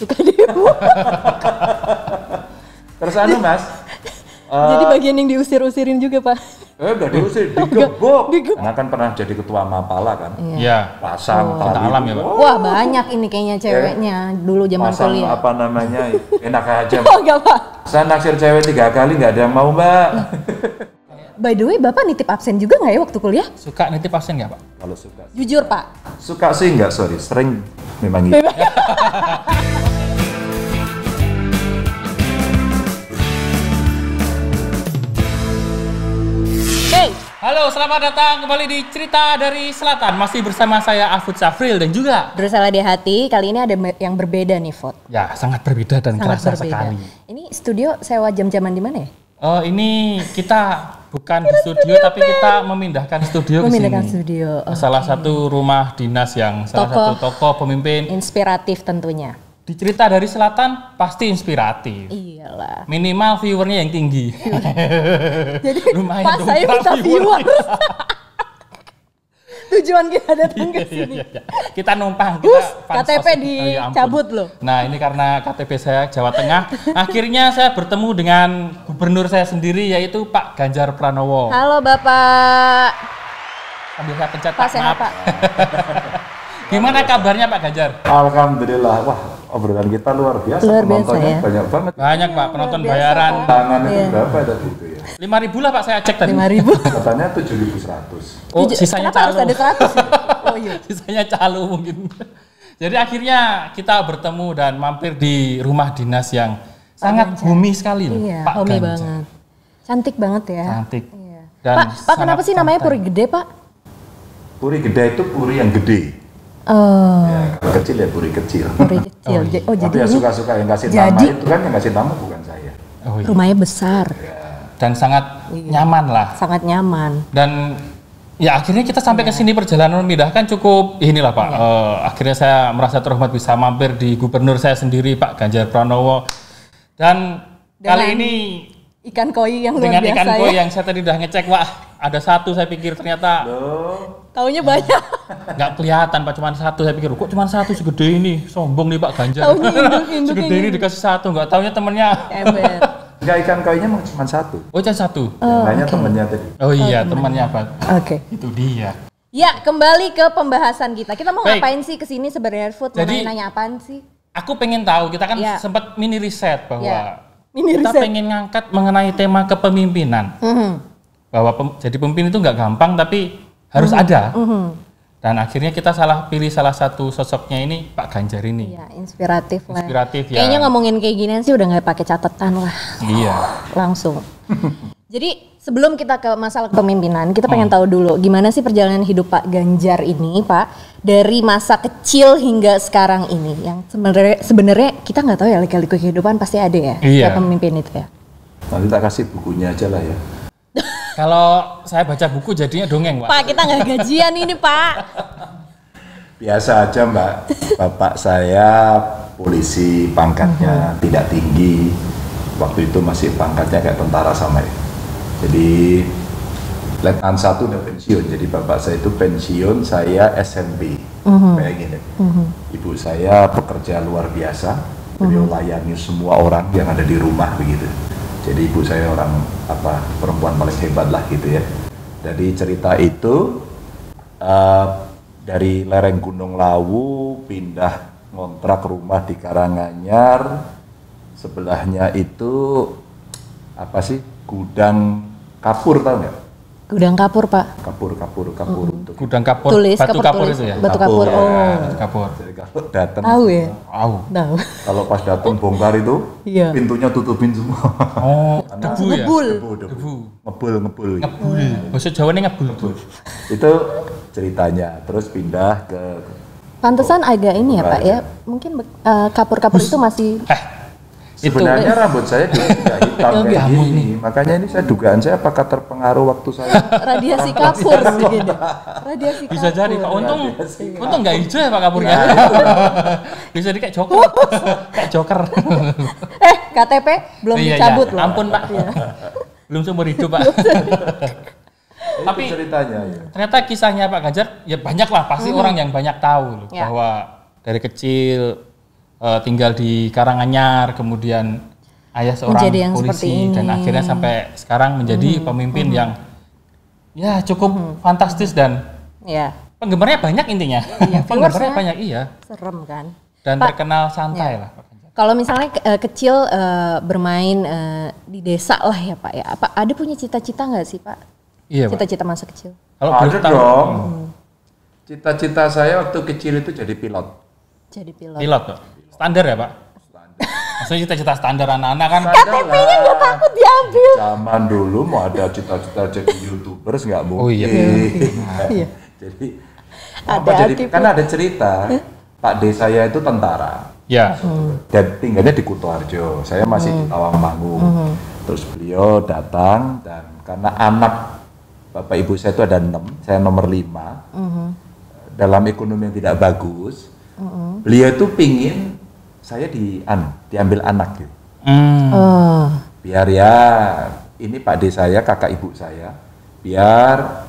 Suka demo. Terus Mas. Jadi bagian yang diusir-usirin juga, Pak. Udah diusir, digebok. Karena kan pernah jadi ketua Mapala kan. Iya. Pasang tali. Alam ya, Pak. Wah, banyak ini kayaknya ceweknya dulu zaman Pasang kuliah. apa namanya? Enak aja. Oh, enggak, Pak. Saya naksir cewek 3 kali nggak ada yang mau, Mbak. By the way, Bapak nitip absen juga nggak ya waktu kuliah? Suka nitip absen nggak, Pak? Kalau suka. Jujur, Pak. Suka sih nggak, sorry. Sering memang gitu. Hey, Halo, selamat datang kembali di Cerita dari Selatan. Masih bersama saya Afud Safril dan juga Bersalah di Hati. Kali ini ada yang berbeda nih, Fot. ya sangat berbeda dan Sangat kerasa berbeda. sekali. Ini studio sewa jam-jaman di mana ya? Ini kita bukan di studio tapi kita memindahkan studio ke Memindahkan sini. studio. Ke salah satu rumah dinas yang salah satu tokoh pemimpin. Inspiratif tentunya. Di Cerita dari Selatan pasti inspiratif. Iyalah. Minimal viewernya yang tinggi. Jadi Lumayan Pak dong, saya Pak, minta viewernya. viewers. Tujuan kita datang ke sini. Iya. Kita numpang, Gus, kita pansos. KTP Oh, ya ampun. dicabut loh. Nah, ini karena KTP saya Jawa Tengah. Akhirnya saya bertemu dengan gubernur saya sendiri yaitu Pak Ganjar Pranowo. Halo Bapak. Sambil saya pencet Pak sehat maaf. Pak. Gimana kabarnya Pak Ganjar? Alhamdulillah. Wah, obrolan kita luar biasa. Luar biasa, Penontonnya ya. banyak banget. Banyak Pak, penonton Luar biasa, bayaran. Pak. Tangan itu Iya. berapa tadi itu ya? 5.000 lah Pak saya cek tadi. 5.000. Katanya 7.100. Oh, sisanya Kenapa harus calo. ada 100 ya? Oh iya. Sisanya calo mungkin. Jadi akhirnya kita bertemu dan mampir di rumah dinas yang sangat Ganjar. bumi sekali loh. Iya, Pak homey Ganjar. banget. Cantik banget ya. Cantik. Iya. Dan Pak kenapa sangat sih namanya santai. Puri Gede, Pak? Puri gede itu puri yang gede. Oh, Ya, kalau kecil ya puri kecil. Puri kecil. Oh, iya. Oh, Tapi jadi ya ini suka-suka yang kasih nama jadi- itu kan yang kasih nama bukan saya. Oh, iya. rumahnya besar, Dan sangat nyaman lah. sangat nyaman. Dan ya akhirnya kita sampai ke sini perjalanan memindahkan cukup inilah Pak. Akhirnya saya merasa terhormat bisa mampir di gubernur saya sendiri Pak Ganjar Pranowo. Dan kali Dengan ini Ikan koi yang luar dengan biasa ikan ya. koi yang saya tadi udah ngecek, wah ada satu saya pikir ternyata Taunya banyak. nggak kelihatan Pak, cuma satu. Saya pikir kok cuma satu segede ini, sombong nih Pak Ganjar. Taunya induk-induk Segede ini dikasih satu, nggak taunya temennya. Ember. Enggak, ikan koinya cuma satu. Oh cuma satu. Yang lainnya temennya tadi. Oh iya temannya Pak. Oke. Itu dia. Ya, kembali ke pembahasan kita. Kita mau Baik. ngapain sih kesini sebenarnya, Food? Mau Jadi- nanya apaan sih? Aku pengen tahu, kita kan Ya. sempat mini riset bahwa Ya. Mini kita riset. pengen ngangkat mengenai tema kepemimpinan. Bahwa jadi pemimpin itu nggak gampang tapi harus ada. Dan akhirnya kita pilih salah satu sosoknya ini Pak Ganjar ini. Iya, inspiratif lah. Inspiratif ya. Kayaknya ngomongin kayak ginian sih udah nggak pakai catatan lah, Iya. langsung. Jadi sebelum kita ke masalah kepemimpinan, kita pengen tahu dulu gimana sih perjalanan hidup Pak Ganjar ini, Pak, dari masa kecil hingga sekarang ini. Yang sebenarnya kita nggak tahu ya lika-liku kehidupan pasti ada ya, Iya. kayak pemimpin itu ya. Nanti tak kasih bukunya aja lah ya. Kalau saya baca buku jadinya dongeng, Pak. Pak, kita nggak gajian ini, Pak. Biasa aja Mbak. Bapak saya polisi, pangkatnya tidak tinggi. Waktu itu masih pangkatnya kayak tentara sama ya. Jadi Letnan 1 udah pensiun. Jadi bapak saya itu pensiun, saya SMP. Bayangin ya. Ibu saya pekerja luar biasa. Beliau layani semua orang yang ada di rumah begitu. Jadi ibu saya orang perempuan paling hebat lah gitu ya. Jadi cerita itu dari lereng Gunung Lawu pindah ngontrak rumah di Karanganyar. Sebelahnya itu gudang kapur, tahu nggak? Gudang kapur, Pak. Kapur untuk Gudang kapur, Tulis, batu kapur tulis. itu ya. Batu kapur. ya. Oh. Batu kapur. Jadi kalau datang, Tahu ya? Tahu. Tahu. kalau pas datang bongkar itu Iya. pintunya tutupin semua. Oh, debu ya. Ngebul. Debu. Ngebul. Ngebul. Bahasa Jawa ini ngebul. Itu ceritanya. Terus pindah ke Pantesan agak ini ya, Pak ya. Mungkin kapur-kapur itu masih Itu sebenarnya rambut saya juga tidak hitam kayak Kamu gini. Makanya ini saya dugaan saya apakah terpengaruh waktu saya radiasi kapur begini. Radiasi bisa kapur. jadi Pak. Untung nggak hijau ya Pak kapurnya. Bisa di kayak joker. Kayak joker. KTP belum Iya, dicabut iya. loh. Ampun Pak. Belum seumur hidup Pak. Tapi itu ceritanya ya. ternyata kisahnya Pak Ganjar ya banyak lah pasti orang yang banyak tahu loh, Ya. bahwa dari kecil tinggal di Karanganyar, kemudian ayah seorang Menjadi yang seperti polisi, ini. dan akhirnya sampai sekarang menjadi pemimpin yang ya cukup fantastis dan Ya, penggemarnya banyak intinya. Iya, Penggemarnya viewersnya banyak, iya. serem kan. Dan Pak, terkenal santai lah. kalau misalnya kecil bermain di desa lah ya Pak ya, apa ada punya cita-cita nggak sih Pak? Iya, Pak. Cita-cita masa kecil? Kalau Ada boleh tahu, dong. Cita-cita saya waktu kecil itu jadi pilot. Jadi pilot. pilot Pak. Standar ya Pak? Maksudnya cita-cita standar anak-anak kan? KTP-nya nggak takut diambil. Zaman dulu mau ada cita-cita jadi YouTubers nggak mungkin. Oh iya. Iya. Jadi Hati-hati, kan ada cerita Pak D saya itu tentara Ya. dan tinggalnya di Kutoarjo. Saya masih di Tawangmangu. Terus beliau datang dan karena anak bapak ibu saya itu ada 6, saya nomor 5. Dalam ekonomi yang tidak bagus, beliau itu pingin saya diambil anak gitu. Oh. Biar ya ini Pak D saya, kakak ibu saya, biar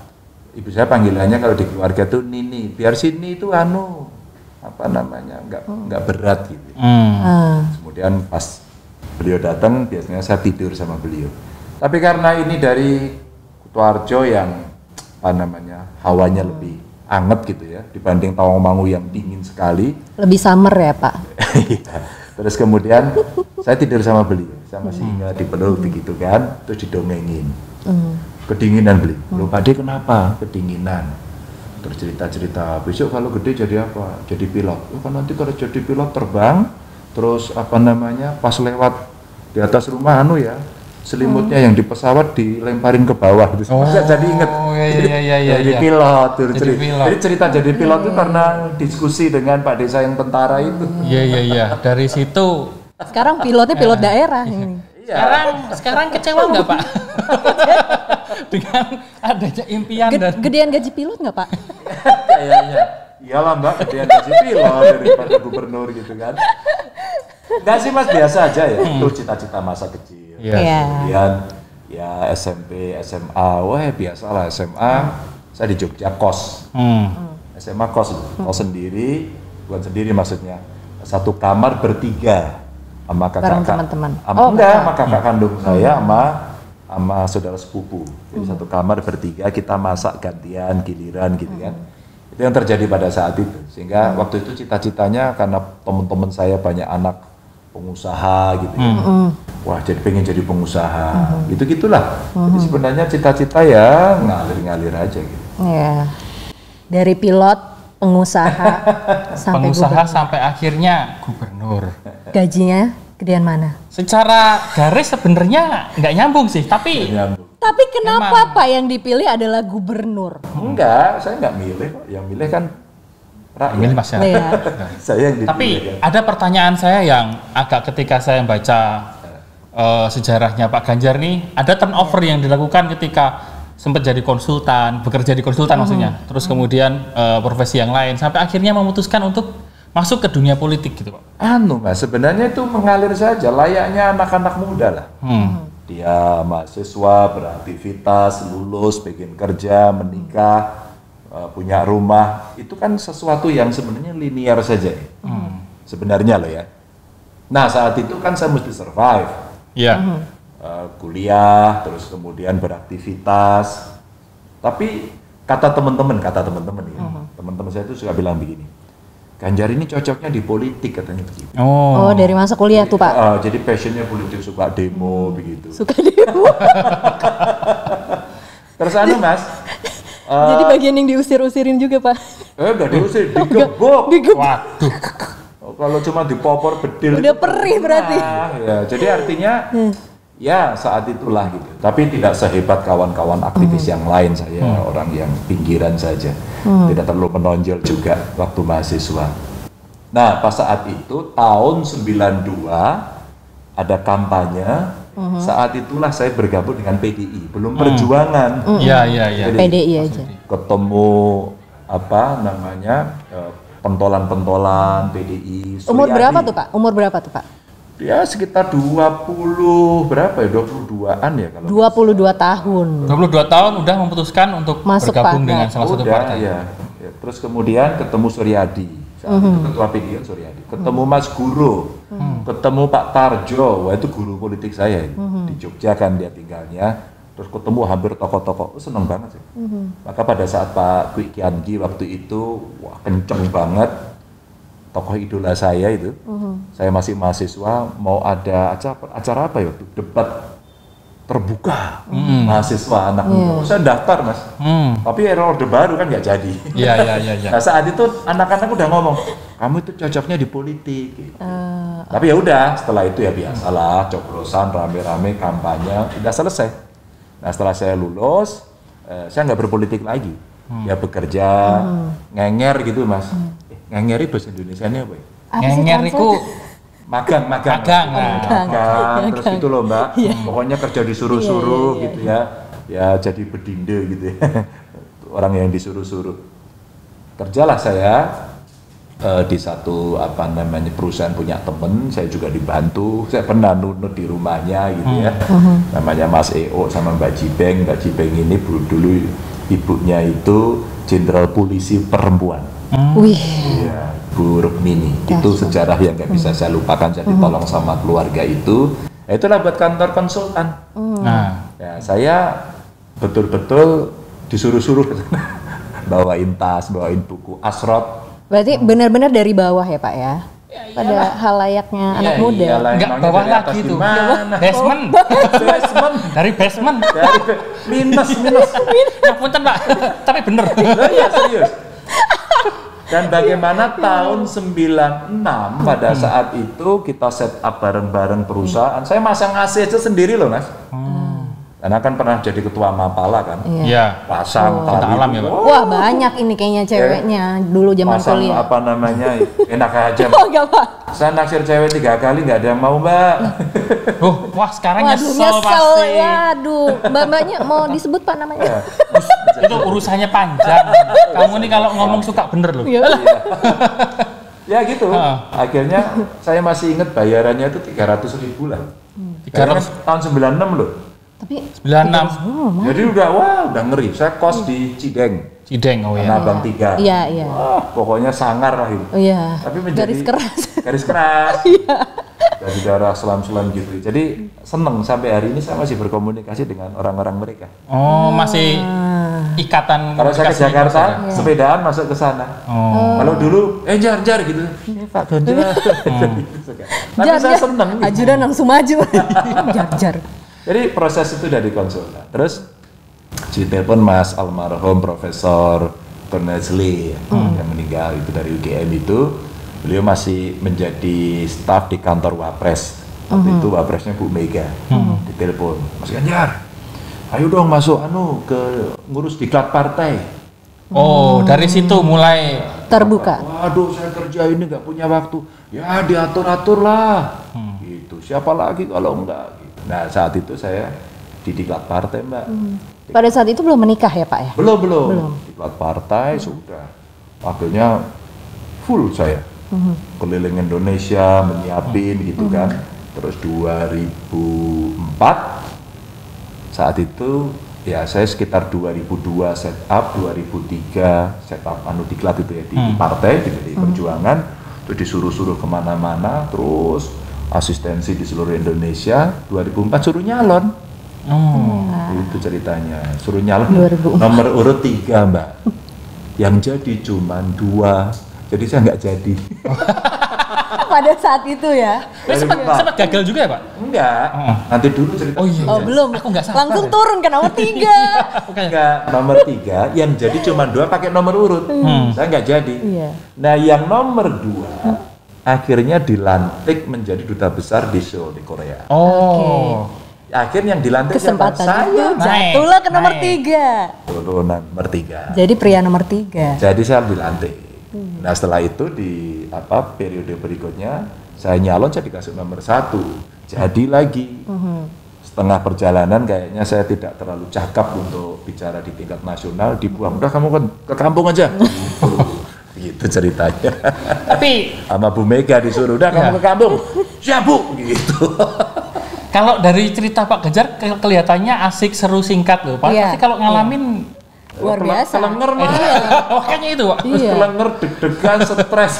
ibu saya panggilannya kalau di keluarga tuh Nini, biar sini itu apa namanya nggak berat gitu. Kemudian pas beliau datang biasanya saya tidur sama beliau. Tapi karena ini dari Kutoarjo yang apa namanya hawanya lebih anget gitu ya dibanding Tawangmangu yang dingin sekali. Lebih summer ya Pak? Iya. Terus kemudian saya tidur sama beliau, saya masih ingat dipeluk begitu kan, terus didongengin. Kedinginan beliau. Loh Pak D kenapa? Kedinginan. Terus cerita-cerita, besok kalau gede jadi apa? Jadi pilot. Oh kan nanti kalau jadi pilot terbang, terus apa namanya pas lewat di atas rumah ya, selimutnya yang di pesawat dilemparin ke bawah. Terus saya jadi ingat. Iya. Jadi pilot. Jadi pilot. Jadi cerita jadi pilot itu karena diskusi dengan Pak Desa yang tentara itu. Iya. Dari situ Sekarang pilotnya pilot daerah ini. sekarang kecewa nggak Pak? Dengan adanya impian dan Gedean gaji pilot nggak Pak? Kayaknya iyalah Mbak, gedean gaji pilot daripada gubernur gitu kan. Enggak sih Mas, biasa aja ya. Itu cita-cita masa kecil. Iya. Kemudian ya SMP, SMA, wah biasalah SMA. Saya di Jogja kos. SMA kos sendiri, bukan sendiri maksudnya. Satu kamar bertiga sama Bareng kakak. teman-teman. Enggak, sama kakak kandung saya sama saudara sepupu. Jadi satu kamar bertiga, kita masak gantian, giliran gitu kan. Itu yang terjadi pada saat itu. Sehingga waktu itu cita-citanya karena teman-teman saya banyak anak pengusaha gitu ya. Wah, jadi pengen jadi pengusaha. Gitu-gitulah. Jadi sebenarnya cita-cita ya ngalir-ngalir aja gitu. Iya. Dari pilot, pengusaha sampai pengusaha sampai akhirnya gubernur. gajinya gedean mana? Secara garis sebenarnya nggak nyambung sih, tapi Nyambung. Tapi kenapa Emang. Pak yang dipilih adalah gubernur? Enggak, saya nggak milih kok. Yang milih kan rakyat. milih masyarakat. Iya. Saya yang dipilih. Tapi kan. ada pertanyaan saya yang agak ketika saya baca sejarahnya Pak Ganjar nih, ada turnover yang dilakukan ketika sempat jadi konsultan, bekerja di konsultan maksudnya, terus kemudian profesi yang lain, sampai akhirnya memutuskan untuk masuk ke dunia politik gitu Pak. Mas, sebenarnya itu mengalir saja, layaknya anak-anak muda lah. Dia mahasiswa, beraktivitas, lulus, bikin kerja, menikah, punya rumah, itu kan sesuatu yang sebenarnya linear saja ya. Sebenarnya loh ya. Nah saat itu kan saya mesti survive. Iya. Kuliah, terus kemudian beraktivitas. Tapi kata teman-teman ya, teman-teman saya itu suka bilang begini, Ganjar ini cocoknya di politik katanya begitu. Oh, dari masa kuliah tuh Pak. Jadi passionnya politik, suka demo begitu. Suka demo. Terus Mas, Jadi bagian yang diusir-usirin juga Pak. udah diusir, digebok. Waduh. Kalau cuma dipopor bedil. Udah perih berarti. Ya, jadi artinya ya saat itulah gitu. Tapi tidak sehebat kawan-kawan aktivis yang lain, saya orang yang pinggiran saja. Tidak terlalu menonjol juga waktu mahasiswa. Nah, pas saat itu tahun 92 ada kampanye. Saat itulah saya bergabung dengan PDI, belum perjuangan. Iya. Jadi, PDI aja. ketemu apa namanya pentolan-pentolan PDI. Umur Suryadi. berapa tuh Pak? Umur berapa tuh Pak? Ya sekitar 20 berapa ya? 22-an ya kalau. 22 tahun. 22 tahun udah memutuskan untuk Masuk bergabung partai. dengan salah satu Udah, partai. ya. Terus kemudian ketemu Suryadi. Saat itu Ketua PGN Suryadi, ketemu Mas Guru, ketemu Pak Tarjo, wah itu guru politik saya di Jogja kan dia tinggalnya, terus ketemu hampir tokoh-tokoh, seneng banget sih. Maka pada saat Pak Kwi Kiangi waktu itu, wah kenceng banget, tokoh idola saya itu, saya masih mahasiswa, mau ada acara apa ya, debat terbuka mahasiswa anak muda. Saya daftar Mas, tapi era Orde Baru kan nggak jadi. Iya. Nah saat itu anak-anak udah ngomong, kamu itu cocoknya di politik. Gitu. Tapi ya udah, setelah itu ya biasalah, coblosan rame-rame kampanye, udah selesai. Nah setelah saya lulus, saya nggak berpolitik lagi, ya bekerja, ngenger gitu Mas. Ngenger itu bahasa Indonesianya apa ya? Ngenger itu magang, terus gitu loh Mbak, pokoknya kerja disuruh-suruh gitu ya jadi bedinde gitu ya, orang yang disuruh-suruh. Kerjalah saya di satu perusahaan punya temen, saya juga dibantu, saya pernah nunut di rumahnya gitu ya, namanya Mas EO sama Mbak Jibeng ini dulu ibunya itu Jenderal Polisi Perempuan. Wih. Iya, Bu Rukmini. Itu sejarah yang nggak bisa saya lupakan. Saya ditolong sama keluarga itu. Itulah buat kantor konsultan. Nah, ya saya betul-betul disuruh-suruh bawain tas, bawain buku asrot. Berarti benar-benar dari bawah ya Pak ya? Pada hal-layaknya anak muda. Enggak bawah lagi tuh. Basement. Dari basement. Minus. Ya punten Pak, tapi bener. Iya serius. Dan bagaimana tahun 96 pada saat itu kita set up bareng-bareng perusahaan. Saya masang AC aja sendiri loh Mas. Karena kan pernah jadi ketua Mapala kan. Iya. Pasang tali. Alam ya Pak. Wah banyak ini kayaknya ceweknya dulu zaman pasang kuliah. Enak aja. Oh enggak Pak. Saya naksir cewek 3 kali nggak ada yang mau Mbak. Wah sekarang Waduh, nyesel pasti. Ya, aduh. Mbak-mbaknya mau disebut Pak namanya? Itu urusannya panjang. Kamu nih kalau ngomong suka bener loh. Ya gitu. Akhirnya saya masih ingat bayarannya itu 300.000 lah. 300 tahun 96 loh. Tapi 96. Jadi udah ngeri. Saya kos di Cideng. Oh ya. Tanah Abang 3. Iya. Wah, pokoknya sangar lah itu. Oh iya. Tapi menjadi garis keras. Iya. Dari daerah selam-selam gitu. Jadi seneng sampai hari ini saya masih berkomunikasi dengan orang-orang mereka. Oh, masih ikatan. Kalau saya ke Jakarta, sepedaan masuk ke sana. Kalau dulu, jar gitu. Pak Ganjar. Tapi saya seneng. Ajudan langsung maju. Jar. Jadi proses itu dari konsultan. Terus ditelepon Mas almarhum Profesor Bernazli yang meninggal itu dari UGM itu. Beliau masih menjadi staf di kantor Wapres. Waktu itu Wapresnya Bu Mega. Ditelepon, Mas Ganjar, ayo dong masuk ke ngurus diklat partai. Oh, dari situ mulai terbuka. Waduh, saya kerja ini nggak punya waktu. Ya diatur-atur lah. Gitu. Siapa lagi kalau enggak? Nah saat itu saya di diklat partai Mbak. Pada saat itu belum menikah ya Pak ya? Belum. Diklat partai sudah. Akhirnya full saya keliling Indonesia menyiapin gitu kan. Terus 2004 saat itu ya saya sekitar 2002 setup, 2003 setup diklat itu ya di partai di PDI Perjuangan. Terus disuruh-suruh kemana-mana, terus asistensi di seluruh Indonesia. 2004 suruh nyalon. Itu ceritanya, suruh nyalon 2004. Nomor urut 3 Mbak. Yang jadi cuma 2, jadi saya nggak jadi. Pada saat itu ya? Sempat gagal juga ya Pak? Enggak, nanti dulu cerita. Oh iya. Belum, aku nggak sabar. Langsung turun ke nomor 3. Enggak, nomor 3 yang jadi cuma 2 pakai nomor urut. Saya nggak jadi. Iya. Nah yang nomor 2 akhirnya dilantik menjadi duta besar di Seoul di Korea. Akhirnya yang dilantik kesempatan saya itu jatuhlah ke nomor 3. Turun nomor 3. Jadi pria nomor 3. Jadi saya dilantik. Nah setelah itu di periode berikutnya saya nyalon, saya dikasih nomor 1. Jadi lagi setengah perjalanan kayaknya saya tidak terlalu cakap untuk bicara di tingkat nasional, dibuang. Udah kamu kan ke kampung aja. Gitu ceritanya. Tapi sama Bu Mega disuruh, udah kamu ke kampung. Siap Bu, gitu. Kalau dari cerita Pak Ganjar kelihatannya asik, seru, singkat loh Pak. Tapi kalau ngalamin Luar biasa. Kelenger mah. Makanya itu, Pak. Terus kelenger, deg-degan, stres.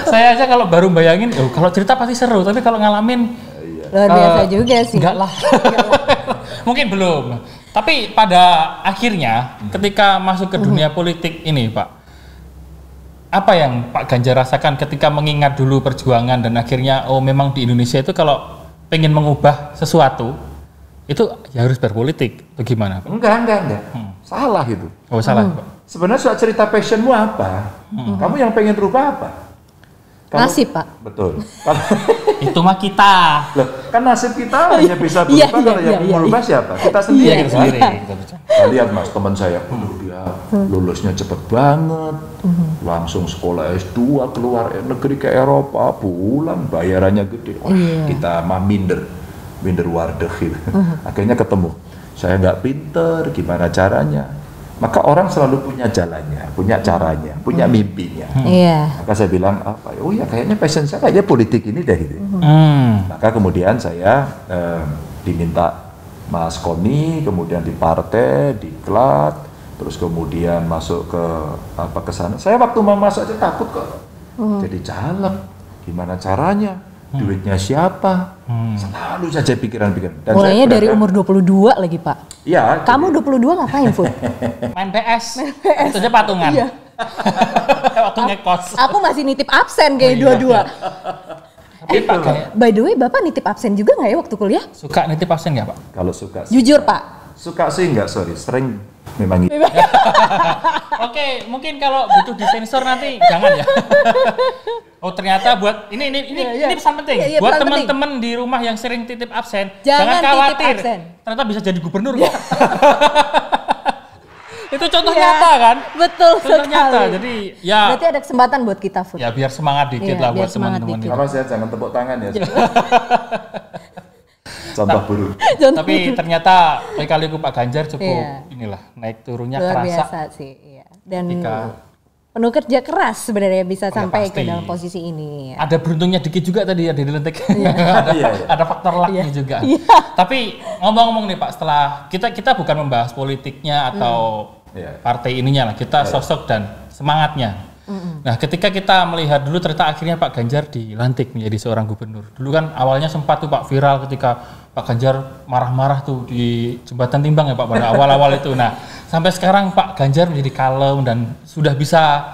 Saya aja kalau baru bayangin, kalau cerita pasti seru, tapi kalau ngalamin Luar biasa juga sih. enggak lah. Mungkin belum. Tapi pada akhirnya ketika masuk ke dunia politik ini, Pak, apa yang Pak Ganjar rasakan ketika mengingat dulu perjuangan dan akhirnya memang di Indonesia itu kalau pengen mengubah sesuatu itu ya harus berpolitik atau gimana, Pak? Enggak. Salah itu. Oh, salah, Pak. Sebenarnya soal cerita passionmu apa? Kamu yang pengen rubah apa? Nasib, Pak. Betul. Itu mah kita. Loh, kan nasib kita hanya bisa berubah kalau yang merubah siapa? Kita sendiri. Iya, kita sendiri. Nah, lihat Mas, teman saya, dia lulusnya cepet banget, langsung sekolah S2 keluar negeri ke Eropa, pulang bayarannya gede. Wah, kita mah minder wardeg gitu. Akhirnya ketemu, saya nggak pinter, gimana caranya? Maka orang selalu punya jalannya, punya caranya, punya mimpinya. Maka saya bilang, oh ya kayaknya passion saya kayaknya politik ini deh gitu. Maka kemudian saya diminta Mas Koni, kemudian di partai, di klat, terus kemudian masuk ke sana. Saya waktu mau masuk aja takut kok. Jadi caleg, gimana caranya? Duitnya siapa? Selalu saja pikiran-pikiran. Mulainya dari umur 22 lagi, Pak. Iya. Kamu 22 ngapain, Fud? Main PS. Itu aja patungan. Iya. Waktu ngekos. Aku masih nitip absen kayak dua-dua. Tapi Pak kayak By the way, Bapak nitip absen juga nggak ya waktu kuliah? suka nitip absen nggak, Pak? Kalau suka. Jujur, Pak. Suka sih enggak, sorry. Sering memang gitu. Oke, mungkin kalau butuh disensor nanti jangan ya. Oh, ternyata buat ini pesan penting. Iya, Buat pesan penting. teman-teman di rumah yang sering titip absen, Jangan jangan titip khawatir. absen. Ternyata bisa jadi gubernur kok. Itu contoh nyata kan? Betul Contoh nyata. sekali. Jadi ya Berarti ada kesempatan buat kita, Fud. ya biar semangat dikit Iya, lah biar buat semangat teman-teman. dikit. ini. Awas ya, jangan tepuk tangan ya. Contoh buruk. Tapi ternyata kali-kali Pak Ganjar cukup Iya. inilah naik turunnya Luar kerasa. biasa sih. Iya. Dan Ketika- penuh kerja keras sebenarnya bisa Oh, ya sampai ke pasti. dalam posisi ini. Ada beruntungnya dikit juga tadi ya di Lentek. Iya. Ada faktor lucknya juga. Tapi ngomong-ngomong nih Pak, setelah kita bukan membahas politiknya atau Iya. partai ininya lah, kita sosok dan semangatnya. Nah, ketika kita melihat dulu ternyata akhirnya Pak Ganjar dilantik menjadi seorang gubernur. Dulu kan awalnya sempat tuh Pak viral ketika Pak Ganjar marah-marah tuh di Jembatan Timbang ya Pak pada awal-awal itu. Nah, sampai sekarang Pak Ganjar menjadi kalem dan sudah bisa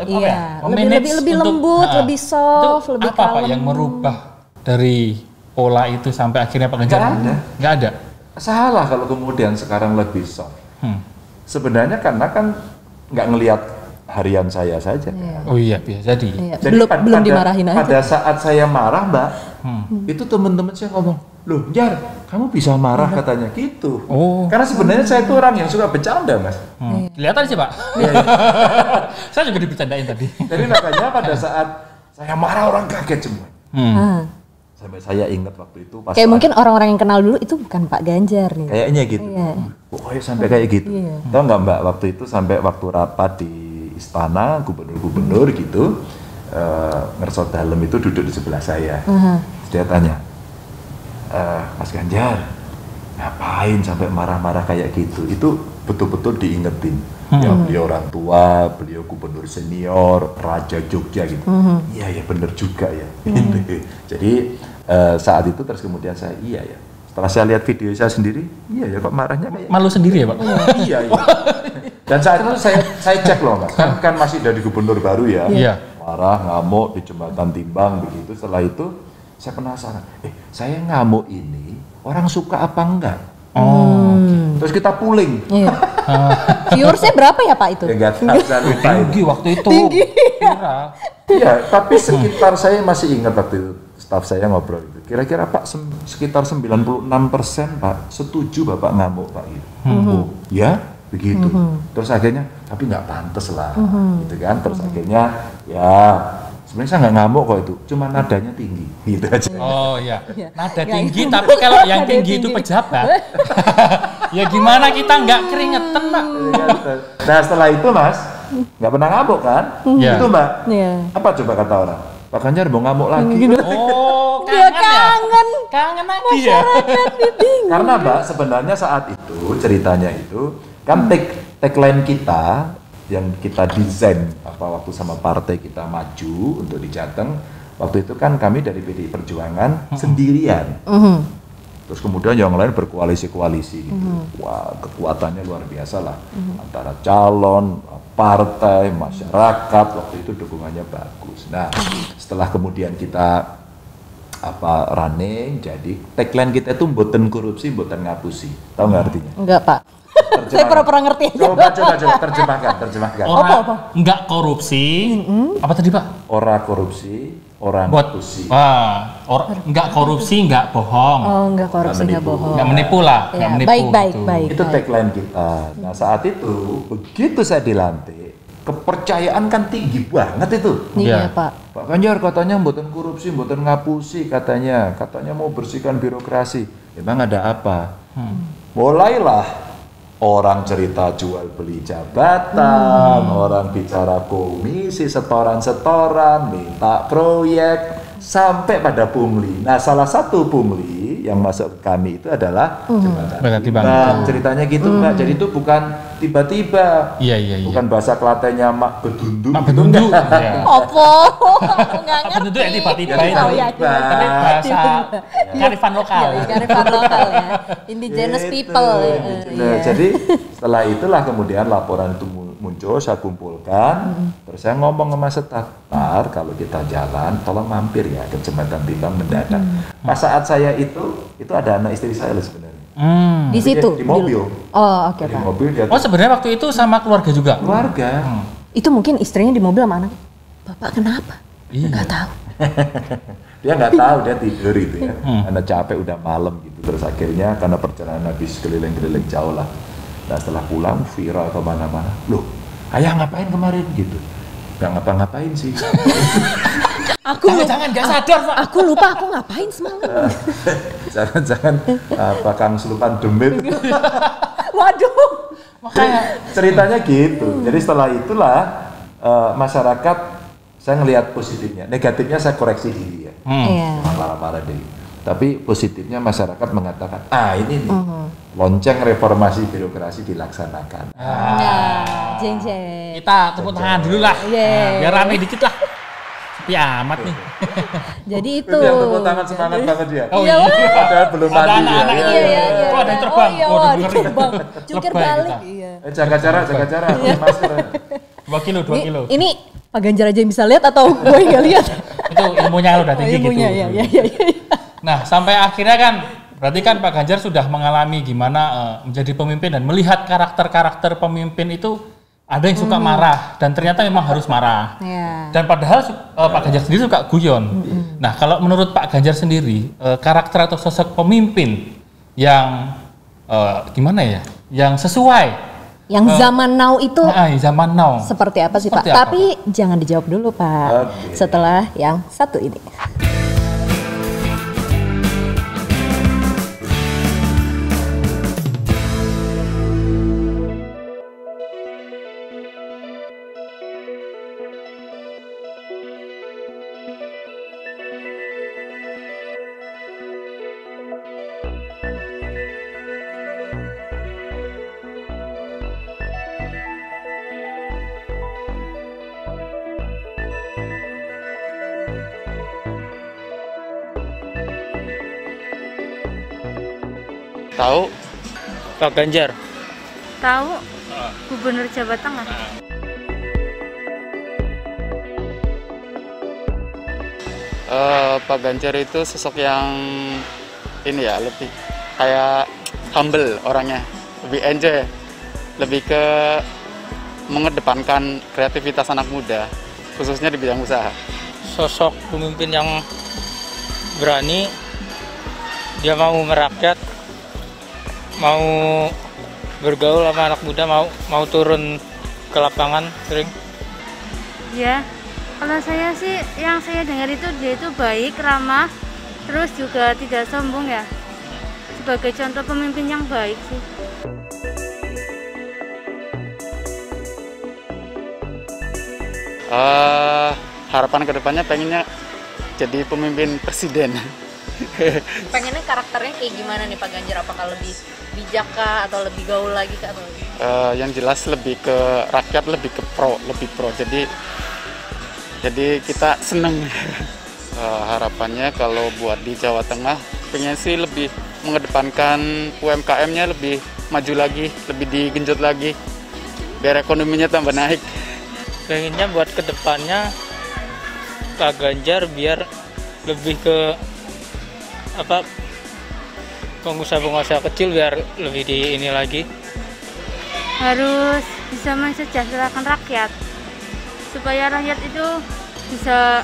Iya, memanage lebih untuk- lembut, lebih soft, itu lebih apa Pak kalem. yang merubah dari pola itu sampai akhirnya Pak Ganjar? Nggak ada. Nggak ada. Salah kalau kemudian sekarang lebih soft. Hmm. Sebenarnya karena kan nggak ngelihat harian saya saja. Kan? Oh iya, bisa jadi. Iya, Jadi belum dimarahin aja. pada saat saya marah, Mbak, itu teman-teman saya ngomong, loh Jar, kamu bisa marah katanya gitu. Oh. Karena sebenarnya saya itu orang yang suka bercanda, Mas. Kelihatan sih Pak. Iya. Saya juga dibercandain tadi. Jadi makanya pada saat saya marah orang kaget semua. Ah. Sampai saya ingat waktu itu pas Kayak mungkin orang-orang yang kenal dulu itu bukan Pak Ganjar nih. kayaknya gitu. Iya. Pokoknya sampai kayak gitu. Iya. Tahu nggak Mbak waktu itu sampai waktu rapat di istana gubernur-gubernur gitu, Ngersot Dalem itu duduk di sebelah saya. Terus dia tanya, Mas Ganjar, ngapain sampai marah-marah kayak gitu? Itu betul-betul diingetin. Ya beliau orang tua, beliau gubernur senior, raja Jogja gitu. Iya ya bener juga ya. Gitu. Jadi saat itu terus kemudian saya iya ya. Setelah saya lihat video saya sendiri, iya ya kok marahnya kayak Malu sendiri ya Pak? iya. Dan saat itu saya cek loh Mas, kan masih dari gubernur baru ya. Iya. Marah, ngamuk di Jembatan Timbang begitu. Setelah itu saya penasaran, saya ngamuk ini orang suka apa enggak? Oh. Terus kita pooling. Iya. Viewersnya berapa ya Pak itu? Ya enggak tahu, saya lupa ini. Tinggi waktu itu. Tinggi. Viral. Iya, tapi sekitar saya masih ingat waktu itu staf saya ngobrol itu. Kira-kira Pak sekitar 96% Pak setuju Bapak ngamuk Pak gitu. Oh, ya begitu. Terus akhirnya tapi nggak pantas lah, gitu kan. Terus akhirnya ya sebenarnya saya nggak ngamuk kok itu, cuma nadanya tinggi, gitu aja. Oh iya. Iya. Nada Ya, tinggi itu. tapi kalau yang Nada tinggi itu tinggi. pejabat. Ya gimana kita nggak keringetan Pak? Nah setelah itu Mas nggak pernah ngamuk kan? Iya. Itu Mbak. Iya. Apa coba kata orang? Pak Ganjar mau ngamuk lagi. Oh, Dia kangen ya? kangen. Kangen lagi ya? Karena Mbak sebenarnya saat itu ceritanya itu Kan tagline kita yang kita desain waktu sama partai kita maju untuk di Jateng, waktu itu kan kami dari PDI Perjuangan sendirian. Terus kemudian yang lain berkoalisi-koalisi gitu. Wah, kekuatannya luar biasa lah. Antara calon, partai, masyarakat, waktu itu dukungannya bagus. Nah, setelah kemudian kita running, jadi tagline kita itu mboten korupsi, mboten ngapusi. Tahu nggak artinya? Enggak, Pak. Saya pura-pura ngerti aja. Coba terjemahkan. Enggak korupsi. Apa tadi, Pak? Ora korupsi, orang ngapusi. Enggak korupsi, enggak bohong. Oh, enggak korupsi, enggak bohong. Enggak menipu lah, Ya, enggak menipu. baik. Itu tagline kita. Nah, saat itu begitu saya dilantik, kepercayaan kan tinggi banget itu. Iya, Iya. Pak. Pak Ganjar katanya mboten korupsi, mboten ngapusi katanya mau bersihkan birokrasi. Emang ada apa? Mulailah orang cerita jual beli jabatan, orang bicara komisi, setoran-setoran, minta proyek, sampai pada pungli. Nah, salah satu pungli yang masuk ke kami itu adalah jembatan. Nah, ceritanya gitu Mbak, jadi itu bukan tiba-tiba. Iya. Bukan bahasa Klatennya mak bedundu. Mak bedundu. Iya. Opo? Enggak ngerti. Bedundu ya tiba-tiba Oh, itu. iya, Tapi bahasa kearifan lokal. Iya, kearifan lokal ya. Indigenous Gitu. people. Nah, jadi setelah itulah kemudian laporan itu muncul, saya kumpulkan, terus saya ngomong sama staf, kalau kita jalan, tolong mampir ya ke Jembatan Timbang mendadak. Pas saat saya itu ada anak istri saya loh sebenarnya. Di situ? Di mobil. Oh, oke, Di Pak. mobil dia Oh, sebenarnya waktu itu sama keluarga juga. keluarga. Itu mungkin istrinya di mobil sama anak. Bapak kenapa? Iya. Enggak tahu. Dia nggak tahu, dia tidur itu ya, karena capek udah malam gitu. Terus akhirnya karena perjalanan habis keliling-keliling jauh lah. Nah, setelah pulang viral kemana-mana. Loh, ayah ngapain kemarin gitu? Nggak ngapa-ngapain sih. Jangan nggak sadar, Pak. Aku lupa aku ngapain semalam. Jangan-jangan Kang Selupan demit. Waduh. Makanya Ceritanya gitu. Jadi setelah itulah masyarakat, saya ngelihat positifnya. Negatifnya saya koreksi diri ya. Iya. Marah-marah diri. Tapi positifnya masyarakat mengatakan, ini nih, lonceng reformasi birokrasi dilaksanakan. Nah, jeng. kita tepuk tangan dulu lah. Iya. Biar rame dikit lah. Sepi amat nih. Jadi itu. Itu yang tepuk tangan semangat banget ya. Oh Iya, iya. Padahal belum Ada mandi ya. anak-anak Iya, ini. iya. Kok ada yang terbang? Oh iya, Waduh, wah, ngeri. terbang. Jungkir Lebay balik. kita. Iya. Jaga jarak, pakai masker. 2 kilo. Ini Pak Ganjar aja yang bisa lihat atau gue nggak lihat? Itu ilmunya udah tinggi Ilmunya, gitu. iya. Nah, sampai akhirnya kan berarti kan Pak Ganjar sudah mengalami gimana menjadi pemimpin dan melihat karakter-karakter pemimpin itu ada yang suka marah dan ternyata memang harus marah. Iya. Dan padahal Pak Ganjar sendiri suka guyon. Nah, kalau menurut Pak Ganjar sendiri karakter atau sosok pemimpin yang gimana ya? Yang sesuai Yang zaman now itu zaman now. seperti apa sih, Pak? Seperti apa, Tapi jangan dijawab dulu, Pak. Oke. Setelah yang satu ini. Tahu Pak Ganjar? Tahu Gubernur Jawa Tengah. Pak Ganjar itu sosok yang ini ya, lebih kayak humble orangnya, lebih enjoy, lebih ke mengedepankan kreativitas anak muda, khususnya di bidang usaha. Sosok pemimpin yang berani, dia mau merakyat, mau bergaul sama anak muda, mau turun ke lapangan sering. Ya, kalau saya sih yang saya dengar itu dia itu baik, ramah, terus juga tidak sombong ya. Sebagai contoh pemimpin yang baik sih. Harapan kedepannya pengennya jadi pemimpin presiden. Pengennya karakternya kayak gimana nih Pak Ganjar? Apakah lebih bijak kah atau lebih gaul lagi kah? Atau Yang jelas lebih ke rakyat, lebih pro. Jadi kita seneng. Harapannya kalau buat di Jawa Tengah, pengen sih lebih mengedepankan UMKM-nya lebih maju lagi, lebih digenjot lagi, biar ekonominya tambah naik. Pengennya buat kedepannya Pak Ganjar biar lebih ke pengusaha-pengusaha kecil biar lebih di ini lagi. Harus bisa mensejahterakan rakyat supaya rakyat itu bisa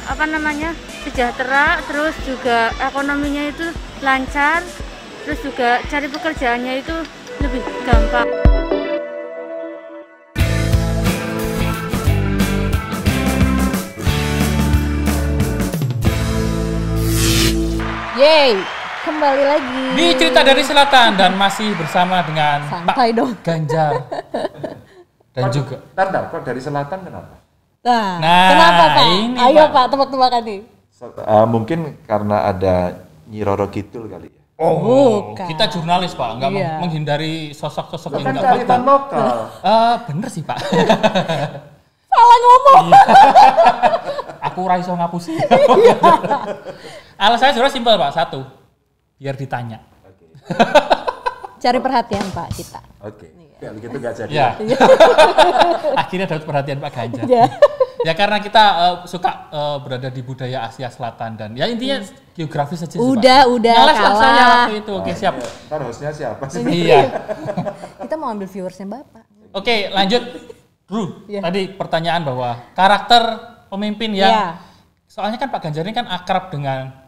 sejahtera, terus juga ekonominya itu lancar, terus juga cari pekerjaannya itu lebih gampang. Yeay, kembali lagi Di Cerita dari Selatan dan masih bersama dengan Santai Pak dong. Ganjar dan juga. Bentar, kok dari selatan kenapa? Nah, kenapa Pak? ini, Ayo Pak. Pak, tebak-tebakan nih. Mungkin karena ada Nyi Roro Kidul kali ya. Bukan. Kita jurnalis Pak, nggak Iya. menghindari sosok-sosok yang Kan nggak kearifan fakta. lokal. Bener sih Pak. Salah ngomong. Aku raiso ngapusi. Alasannya sebenarnya simpel Pak, satu, biar ditanya. Oke. Cari perhatian Pak kita. Oke. Kalau gitu nggak jadi. Ya. Akhirnya dapat perhatian Pak Ganjar. Ya. Ya karena kita suka berada di budaya Asia Selatan dan ya intinya geografis saja sih, Udah, Pak. udah, Ngeles lah saya kalah. waktu itu. Oke, siap. Ntar hostnya siapa sih? Iya. Kita mau ambil viewersnya Bapak. Oke, lanjut. Bro, Iya. tadi pertanyaan bahwa karakter pemimpin yang Iya. soalnya kan Pak Ganjar ini kan akrab dengan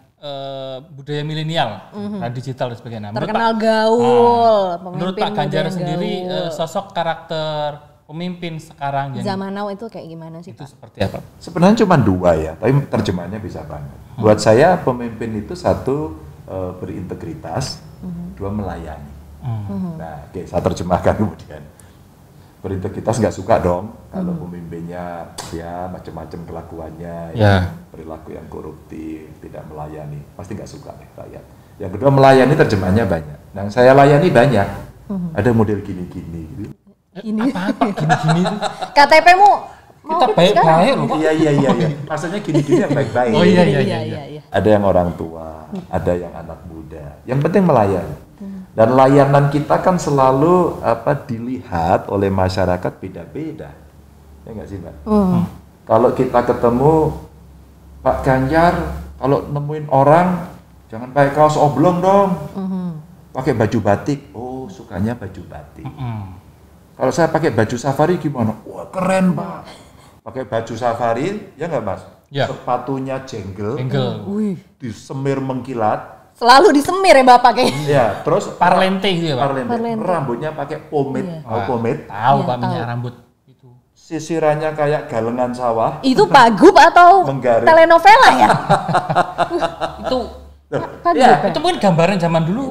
budaya milenial dan digital dan sebagainya. Terkenal gaul, Menurut pemimpin Pak Ganjar muda yang sendiri gaul. sosok karakter pemimpin sekarang yang Zaman now itu kayak gimana sih itu Pak? seperti apa? Sebenarnya cuma dua ya, tapi terjemahannya bisa banget. Buat saya pemimpin itu satu berintegritas, dua melayani. Nah, oke, saya terjemahkan kemudian. Berintegritas nggak suka dong kalau pemimpinnya ya macam-macam kelakuannya, Ya. perilaku yang koruptif, tidak melayani, pasti nggak suka deh rakyat. Yang kedua melayani terjemahannya banyak. Yang saya layani banyak, ada model gini-gini. Gitu. Ini Apa gini-gini itu? KTP-mu Kita baik-baik loh Pak. Iya. Maksudnya gini-gini yang baik-baik. Oh iya. Iya. Ada yang orang tua, ada yang anak muda. Yang penting melayani. Dan layanan kita kan selalu dilihat oleh masyarakat beda-beda. Ya nggak sih, Mbak? Kalau kita ketemu Pak Ganjar, kalau nemuin orang jangan pakai kaos oblong dong. Pakai baju batik. Oh, sukanya baju batik. Kalau saya pakai baju safari gimana? Wah, keren, Pak. Pakai baju safari, ya nggak, Mas? Ya. Sepatunya jenggel, Angle. disemir mengkilat. Selalu disemir ya Bapak kayaknya. Ya, terus Parlente gitu ya Pak. Parlente. Rambutnya pakai pomade, Iya. mau pomade. Tahu Iya, Pak minyak tahu. rambut itu. Sisirannya kayak galengan sawah. Itu Pagup atau Menggaris. telenovela ya? Itu Pagup Ya, ya? itu mungkin gambaran zaman dulu.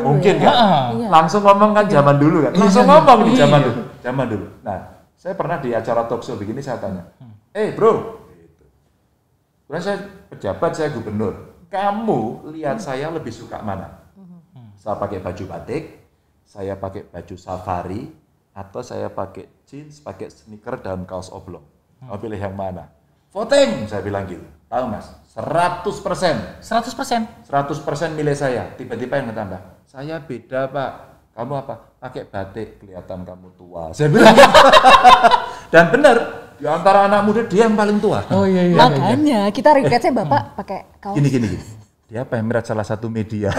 Mungkin kan. Iya. Langsung ngomong kan zaman dulu kan. Langsung ngomong di zaman dulu. Zaman dulu. Nah, saya pernah di acara talk show begini saya tanya, bro, gitu. Kemudian saya pejabat, saya gubernur. Kamu lihat saya lebih suka mana? Saya pakai baju batik, saya pakai baju safari, atau saya pakai jeans, pakai sneaker dan kaos oblong. Mau pilih yang mana? Voting, saya bilang gitu. Tahu Mas, 100%. 100% milih saya. Tiba-tiba yang ngetambah, saya beda Pak. Kamu apa? Pakai batik, kelihatan kamu tua. Saya bilang. Dan benar, di antara anak muda dia yang paling tua. Oh iya. Makanya kita requestnya Bapak pakai kaos. Gini. Dia pemret salah satu media.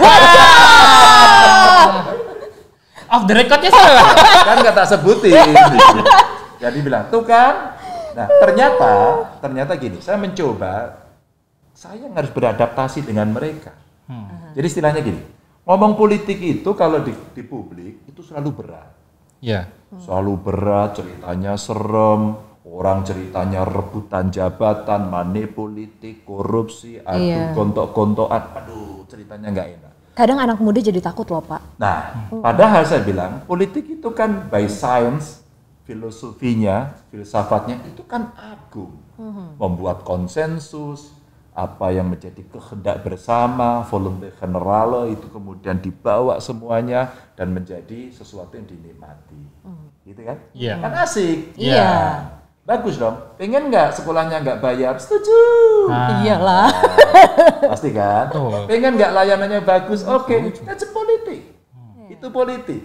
Off the recordnya salah. Kan nggak tak sebutin. Jadi bilang, tuh kan. Nah, ternyata gini, saya mencoba, saya yang harus beradaptasi dengan mereka. Jadi istilahnya gini, ngomong politik itu kalau di publik itu selalu berat. Ya. Selalu berat, ceritanya serem, orang ceritanya rebutan jabatan, money politik, korupsi, Iya. gontok-gontokan, aduh ceritanya nggak enak. Kadang anak muda jadi takut loh Pak. Nah, padahal saya bilang, politik itu kan by science, filosofinya, filsafatnya itu kan agung. Membuat konsensus, apa yang menjadi kehendak bersama, volunteer generale itu kemudian dibawa semuanya dan menjadi sesuatu yang dinikmati. Gitu kan? Iya. Kan asik. Iya. Bagus dong. Pengen nggak sekolahnya nggak bayar? Setuju. Iyalah. Pasti kan? Betul. Pengen nggak layanannya bagus? Oke, that's politik. Itu politik.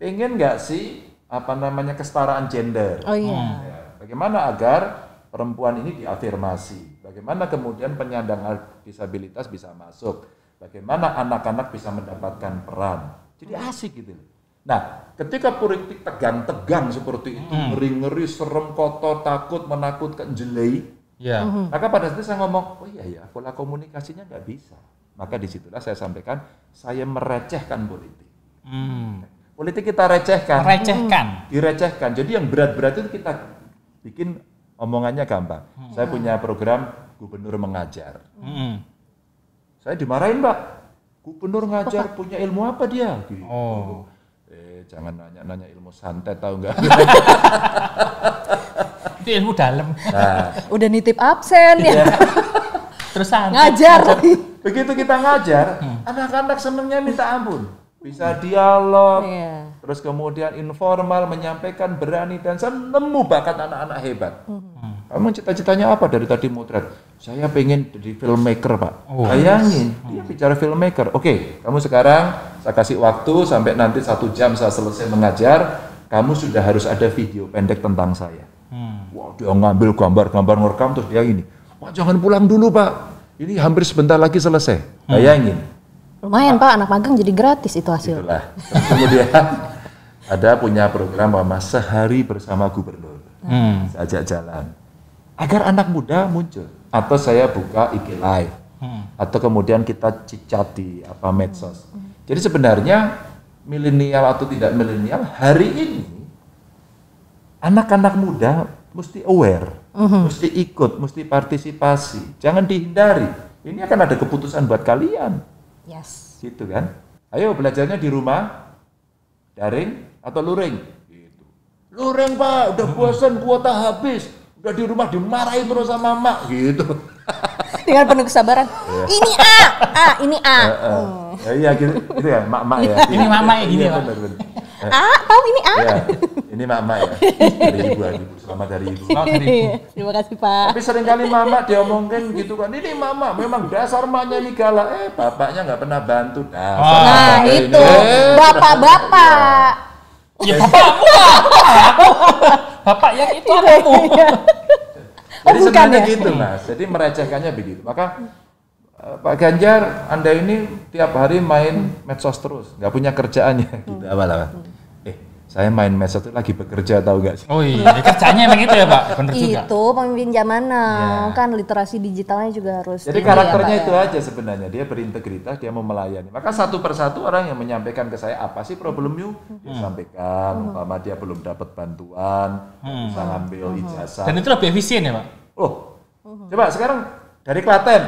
Pengen nggak sih apa namanya kesetaraan gender? Oh iya. Ya, bagaimana agar perempuan ini diafirmasi? Bagaimana kemudian penyandang disabilitas bisa masuk? Bagaimana anak-anak bisa mendapatkan peran? Jadi asik gitu. Nah, ketika politik tegang-tegang seperti itu, ngeri-ngeri, serem, kotor, takut, menakutkan, jelek, Iya. maka pada saat itu saya ngomong, oh iya ya, pola komunikasinya nggak bisa. Maka disitulah saya sampaikan, saya merecehkan politik. Politik kita recehkan. Direcehkan. Jadi yang berat-berat itu kita bikin omongannya gampang. Saya punya program gubernur mengajar. Saya dimarahin, Pak. Gubernur ngajar punya ilmu apa dia? Gitu. Oh. Jangan nanya ilmu santet, tahu nggak? Itu ilmu dalam. Nah, Udah nitip absen ya. Terus santai. Ngajar. begitu kita ngajar, anak-anak senengnya minta ampun. Bisa dialog, Iya. terus kemudian informal, menyampaikan, berani, dan saya nemu bakat anak-anak hebat. Kamu cita-citanya apa dari tadi motret? Saya pengen jadi filmmaker, Pak. Bayangin, dia bicara filmmaker. Oke, kamu sekarang saya kasih waktu sampai nanti 1 jam saya selesai mengajar, kamu sudah harus ada video pendek tentang saya. Wah, dia ngambil gambar-gambar ngerekam terus dia gini, Pak jangan pulang dulu, Pak. Ini hampir sebentar lagi selesai. Bayangin. Lumayan Pak, anak magang jadi gratis itu hasil. Itulah. Terus kemudian ada punya program sehari bersama gubernur. Saya ajak jalan. Agar anak muda muncul. Atau saya buka IG Live. Atau kemudian kita cicat di medsos. Jadi sebenarnya milenial atau tidak milenial hari ini anak-anak muda mesti aware, mesti ikut, mesti partisipasi. Jangan dihindari. Ini akan ada keputusan buat kalian. Yes. Gitu kan? Ayo belajarnya di rumah, daring atau luring? Gitu. Luring Pak, udah bosan, kuota habis. Udah di rumah dimarahin terus sama mak, gitu. Dengan penuh kesabaran. Ini ini A. Iya gitu ya, mak-mak ya. Ini mama ya gini, Iya, Pak. benar. Tahu ini A? Ya, ini mak-mak ya. Dari ibu, selamat dari ibu. Terima kasih Pak. Tapi seringkali mama diomongin gitu kan, ini mama memang dasar maknya nih galak, bapaknya nggak pernah bantu. Nah itu, bapak-bapak. Ya bapakmu lah. Bapak yang itu aku. Jadi bukan sebenarnya ya? gitu Mas, jadi merecehkannya begitu. Maka Pak Ganjar, Anda ini tiap hari main medsos terus, nggak punya kerjaannya. Gitu awal-awal. Saya main medsos itu lagi bekerja, tahu nggak sih? Oh iya, kerjanya emang itu ya Pak, bener juga. Itu pemimpin zaman now, kan literasi digitalnya juga harus. Jadi karakternya itu aja sebenarnya, dia berintegritas, dia mau melayani. Maka satu persatu orang yang menyampaikan ke saya apa sih problemnya, dia sampaikan. Umpama dia belum dapat bantuan, bisa ngambil ijazah. Dan itu lebih efisien ya Pak? Oh, coba sekarang dari Klaten,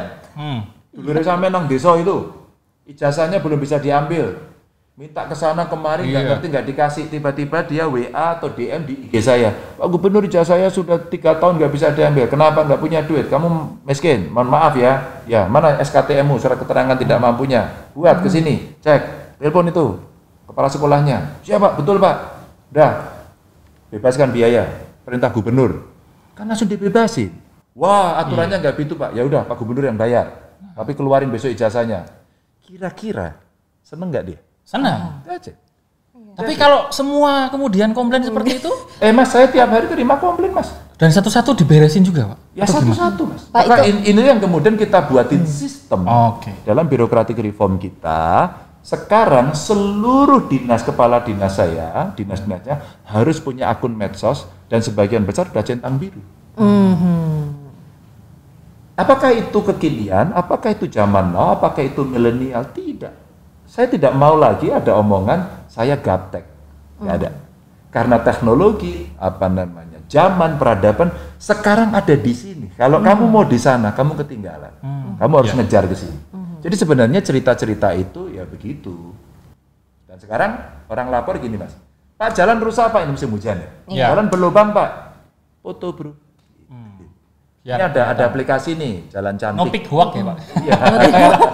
dulu sampai nang desa itu, ijazahnya belum bisa diambil. Minta ke sana kemari nggak ngerti, nggak dikasih, tiba-tiba dia WA atau DM di IG saya, Pak Gubernur ijazah saya sudah 3 tahun nggak bisa diambil, kenapa nggak punya duit, kamu miskin, mohon maaf ya, mana SKTM-mu, surat keterangan tidak mampunya, buat ke sini, cek, telepon itu, kepala sekolahnya, siapa, betul Pak, udah, bebaskan biaya, perintah gubernur, kan langsung dibebasin, wah aturannya nggak gitu Pak, ya udah Pak Gubernur yang bayar, tapi keluarin besok ijazahnya, kira-kira seneng nggak dia? Senang. Aja. Tapi kalau semua kemudian komplain seperti itu, Mas, saya tiap hari terima komplain, Mas. dan satu-satu diberesin juga Pak? Ya satu-satu, Mas. Pak, Maka ini yang kemudian kita buatin sistem Oke. dalam birokratik reform kita. Sekarang seluruh dinas, kepala dinas saya, dinas-dinasnya harus punya akun medsos dan sebagian besar sudah centang biru. Apakah itu kekinian? Apakah itu zaman now? Apakah itu milenial? Tidak. Saya tidak mau lagi ada omongan saya gaptek, nggak ada. Karena teknologi, zaman peradaban sekarang ada di sini. Kalau kamu mau di sana, kamu ketinggalan. Kamu harus ngejar ke sini. Jadi sebenarnya cerita-cerita itu ya begitu. Dan sekarang orang lapor gini Mas, Pak jalan rusak Pak, ini musim hujan ya. Iya. Jalan berlubang Pak, foto bro. Ya, ini ada aplikasi nih, Jalan Cantik. Nopik Hoak ya Pak. Iya.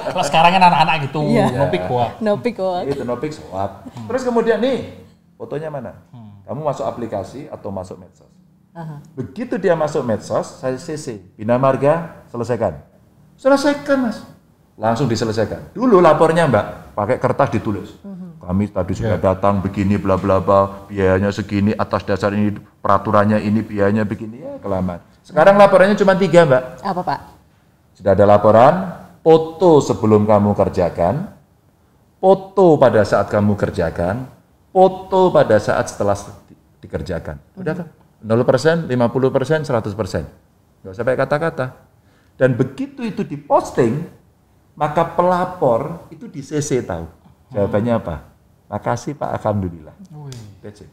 Kalau sekarang kan anak-anak gitu, Iya. Nopik Hoak. Nopik kok. Itu Nopik swap. Terus kemudian nih, fotonya mana? Kamu masuk aplikasi atau masuk medsos? Begitu dia masuk medsos, saya CC, Bina Marga, selesaikan. Selesaikan Mas. Langsung diselesaikan. Dulu lapornya Mbak, pakai kertas ditulis. Kami tadi sudah datang begini, bla bla bla, biayanya segini, atas dasar ini, peraturannya ini, biayanya begini, ya kelamaan. Sekarang laporannya cuma 3 Mbak. Apa Pak? Sudah ada laporan, foto sebelum kamu kerjakan, foto pada saat kamu kerjakan, foto pada saat setelah dikerjakan. Udah kan? 0%, 50%, 100%. Nggak usah pakai kata-kata. Dan begitu itu diposting, maka pelapor itu di CC tahu. Jawabannya apa? Makasih Pak, Alhamdulillah. That's it.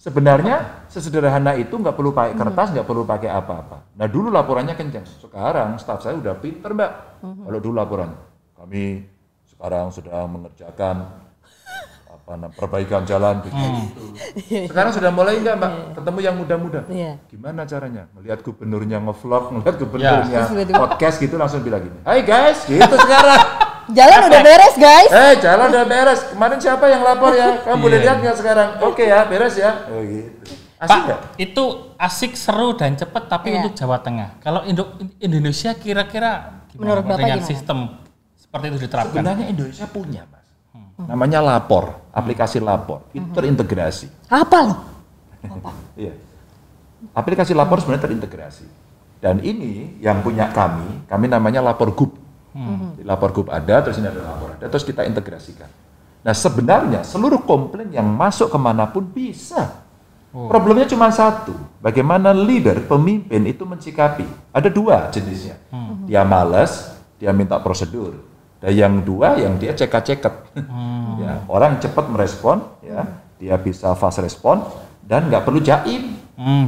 Sebenarnya sesederhana itu nggak perlu pakai kertas, nggak perlu pakai apa-apa. Nah dulu laporannya kencang. Sekarang staf saya udah pinter Mbak. Kalau dulu laporan, kami sekarang sedang mengerjakan perbaikan jalan begitu. Sekarang sudah mulai enggak Mbak? Ketemu yang muda-muda. Gimana caranya? Melihat gubernurnya ngevlog, melihat gubernurnya podcast gitu langsung bilang gini. Hai guys, gitu sekarang. Jalan udah beres guys. Jalan udah beres. Kemarin siapa yang lapor ya? Kamu boleh lihat nggak sekarang? Oke ya, beres ya. Oh gitu. Asik Pak, nggak? itu asik, seru dan cepat, tapi untuk Jawa Tengah. Kalau Indonesia kira-kira Menurut Bapak dengan gimana? sistem seperti itu diterapkan? Sebenarnya Indonesia punya Mas. Namanya Lapor, aplikasi Lapor. Itu terintegrasi. Apa loh? Iya. Aplikasi Lapor sebenarnya terintegrasi. Dan ini yang punya kami namanya Lapor Gub. Di Lapor Gub ada, terus ini ada Lapor ada, terus kita integrasikan. Nah sebenarnya seluruh komplain yang masuk kemanapun bisa. Problemnya cuma satu, bagaimana leader, pemimpin itu mensikapi. Ada 2 jenisnya. Dia malas, dia minta prosedur. Dan yang 2, yang dia cekak-ceket. Ya, orang cepat merespon, ya, dia bisa fast respon, dan nggak perlu jaim.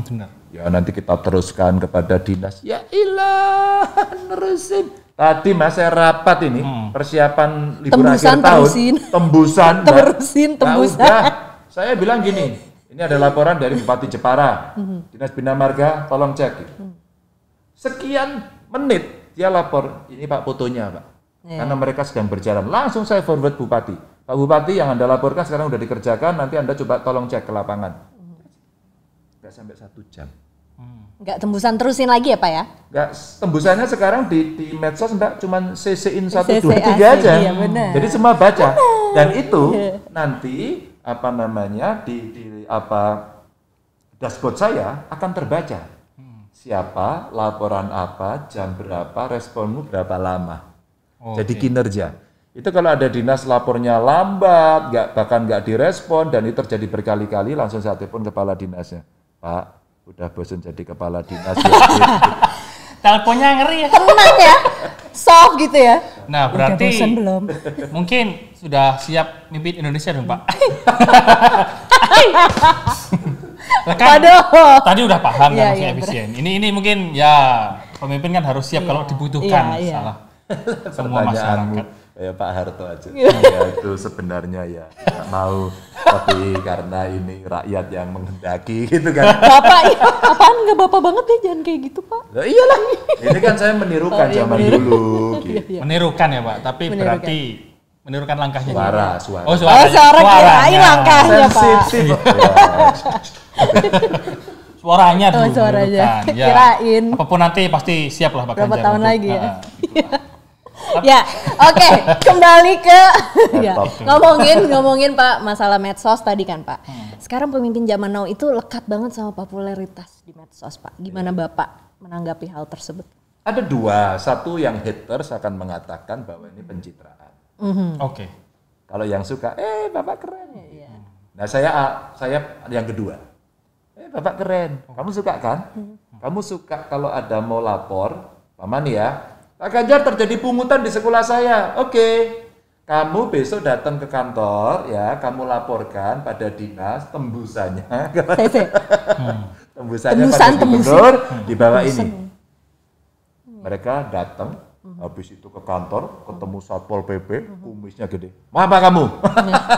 Benar. Ya nanti kita teruskan kepada dinas. Ya ilah, nerusin. Tadi Mas saya rapat ini, persiapan libur akhir tahun. Tembusan. Nah, udah. Saya bilang gini, ini ada laporan dari Bupati Jepara. Dinas Bina Marga, tolong cek. Sekian menit dia lapor, ini Pak fotonya Pak. Karena mereka sedang berjalan. Langsung saya forward Bupati. Pak Bupati yang Anda laporkan sekarang udah dikerjakan, nanti Anda coba tolong cek ke lapangan. Nggak sampai 1 jam. Nggak tembusan terusin lagi ya Pak ya? Nggak, tembusannya sekarang di medsos Mbak cuman CC-in 1, 2, 3 aja. Iya, benar. Jadi semua baca. Dan itu nanti di dashboard saya akan terbaca. Siapa, laporan apa, jam berapa, responmu berapa lama. Jadi kinerja. Itu kalau ada dinas lapornya lambat, bahkan nggak direspon, dan itu terjadi berkali-kali, langsung saya telepon kepala dinasnya. Pak, udah bosan jadi kepala dinas ya. Teleponnya ngeri ya. Tenang ya, soft gitu ya. Nah berarti Udah bosan belum? mungkin sudah siap mimpin Indonesia dong Pak. Lah kan, tadi udah paham kan maksudnya efisien. Ini mungkin ya pemimpin kan harus siap kalau dibutuhkan. Salah semua masyarakat. Kayak Pak Harto aja. Ya itu sebenarnya ya nggak mau, tapi karena ini rakyat yang menghendaki gitu kan. Bapak, apaan nggak Bapak banget ya, jangan kayak gitu Pak. Nah, iyalah, ini kan saya menirukan zaman dulu. Gitu. Menirukan ya Pak, tapi berarti menirukan langkahnya. Suara. Oh suara. Kirain langkahnya Pak. Sensitif. Suaranya dulu. Suaranya. Ya. Kirain. Apapun nanti pasti siap lah Pak Berapa Ganjar tahun untuk, lagi ya? Ya, oke, kembali ke ya, ngomongin Pak masalah medsos tadi kan Pak. Sekarang pemimpin zaman now itu lekat banget sama popularitas di medsos Pak. Gimana Bapak menanggapi hal tersebut? Ada 2, satu yang haters akan mengatakan bahwa ini pencitraan. Oke. Kalau yang suka, Bapak keren. Nah saya yang kedua, Bapak keren. Kamu suka kan? Kamu suka kalau ada mau lapor, paman ya. Pak Ganjar terjadi pungutan di sekolah saya. Oke. Kamu besok datang ke kantor ya, kamu laporkan pada dinas tembusannya. Tembusannya pada gubernur di bawah ini. Mereka datang, habis itu ke kantor, ketemu Satpol PP, kumisnya gede. Mau apa kamu?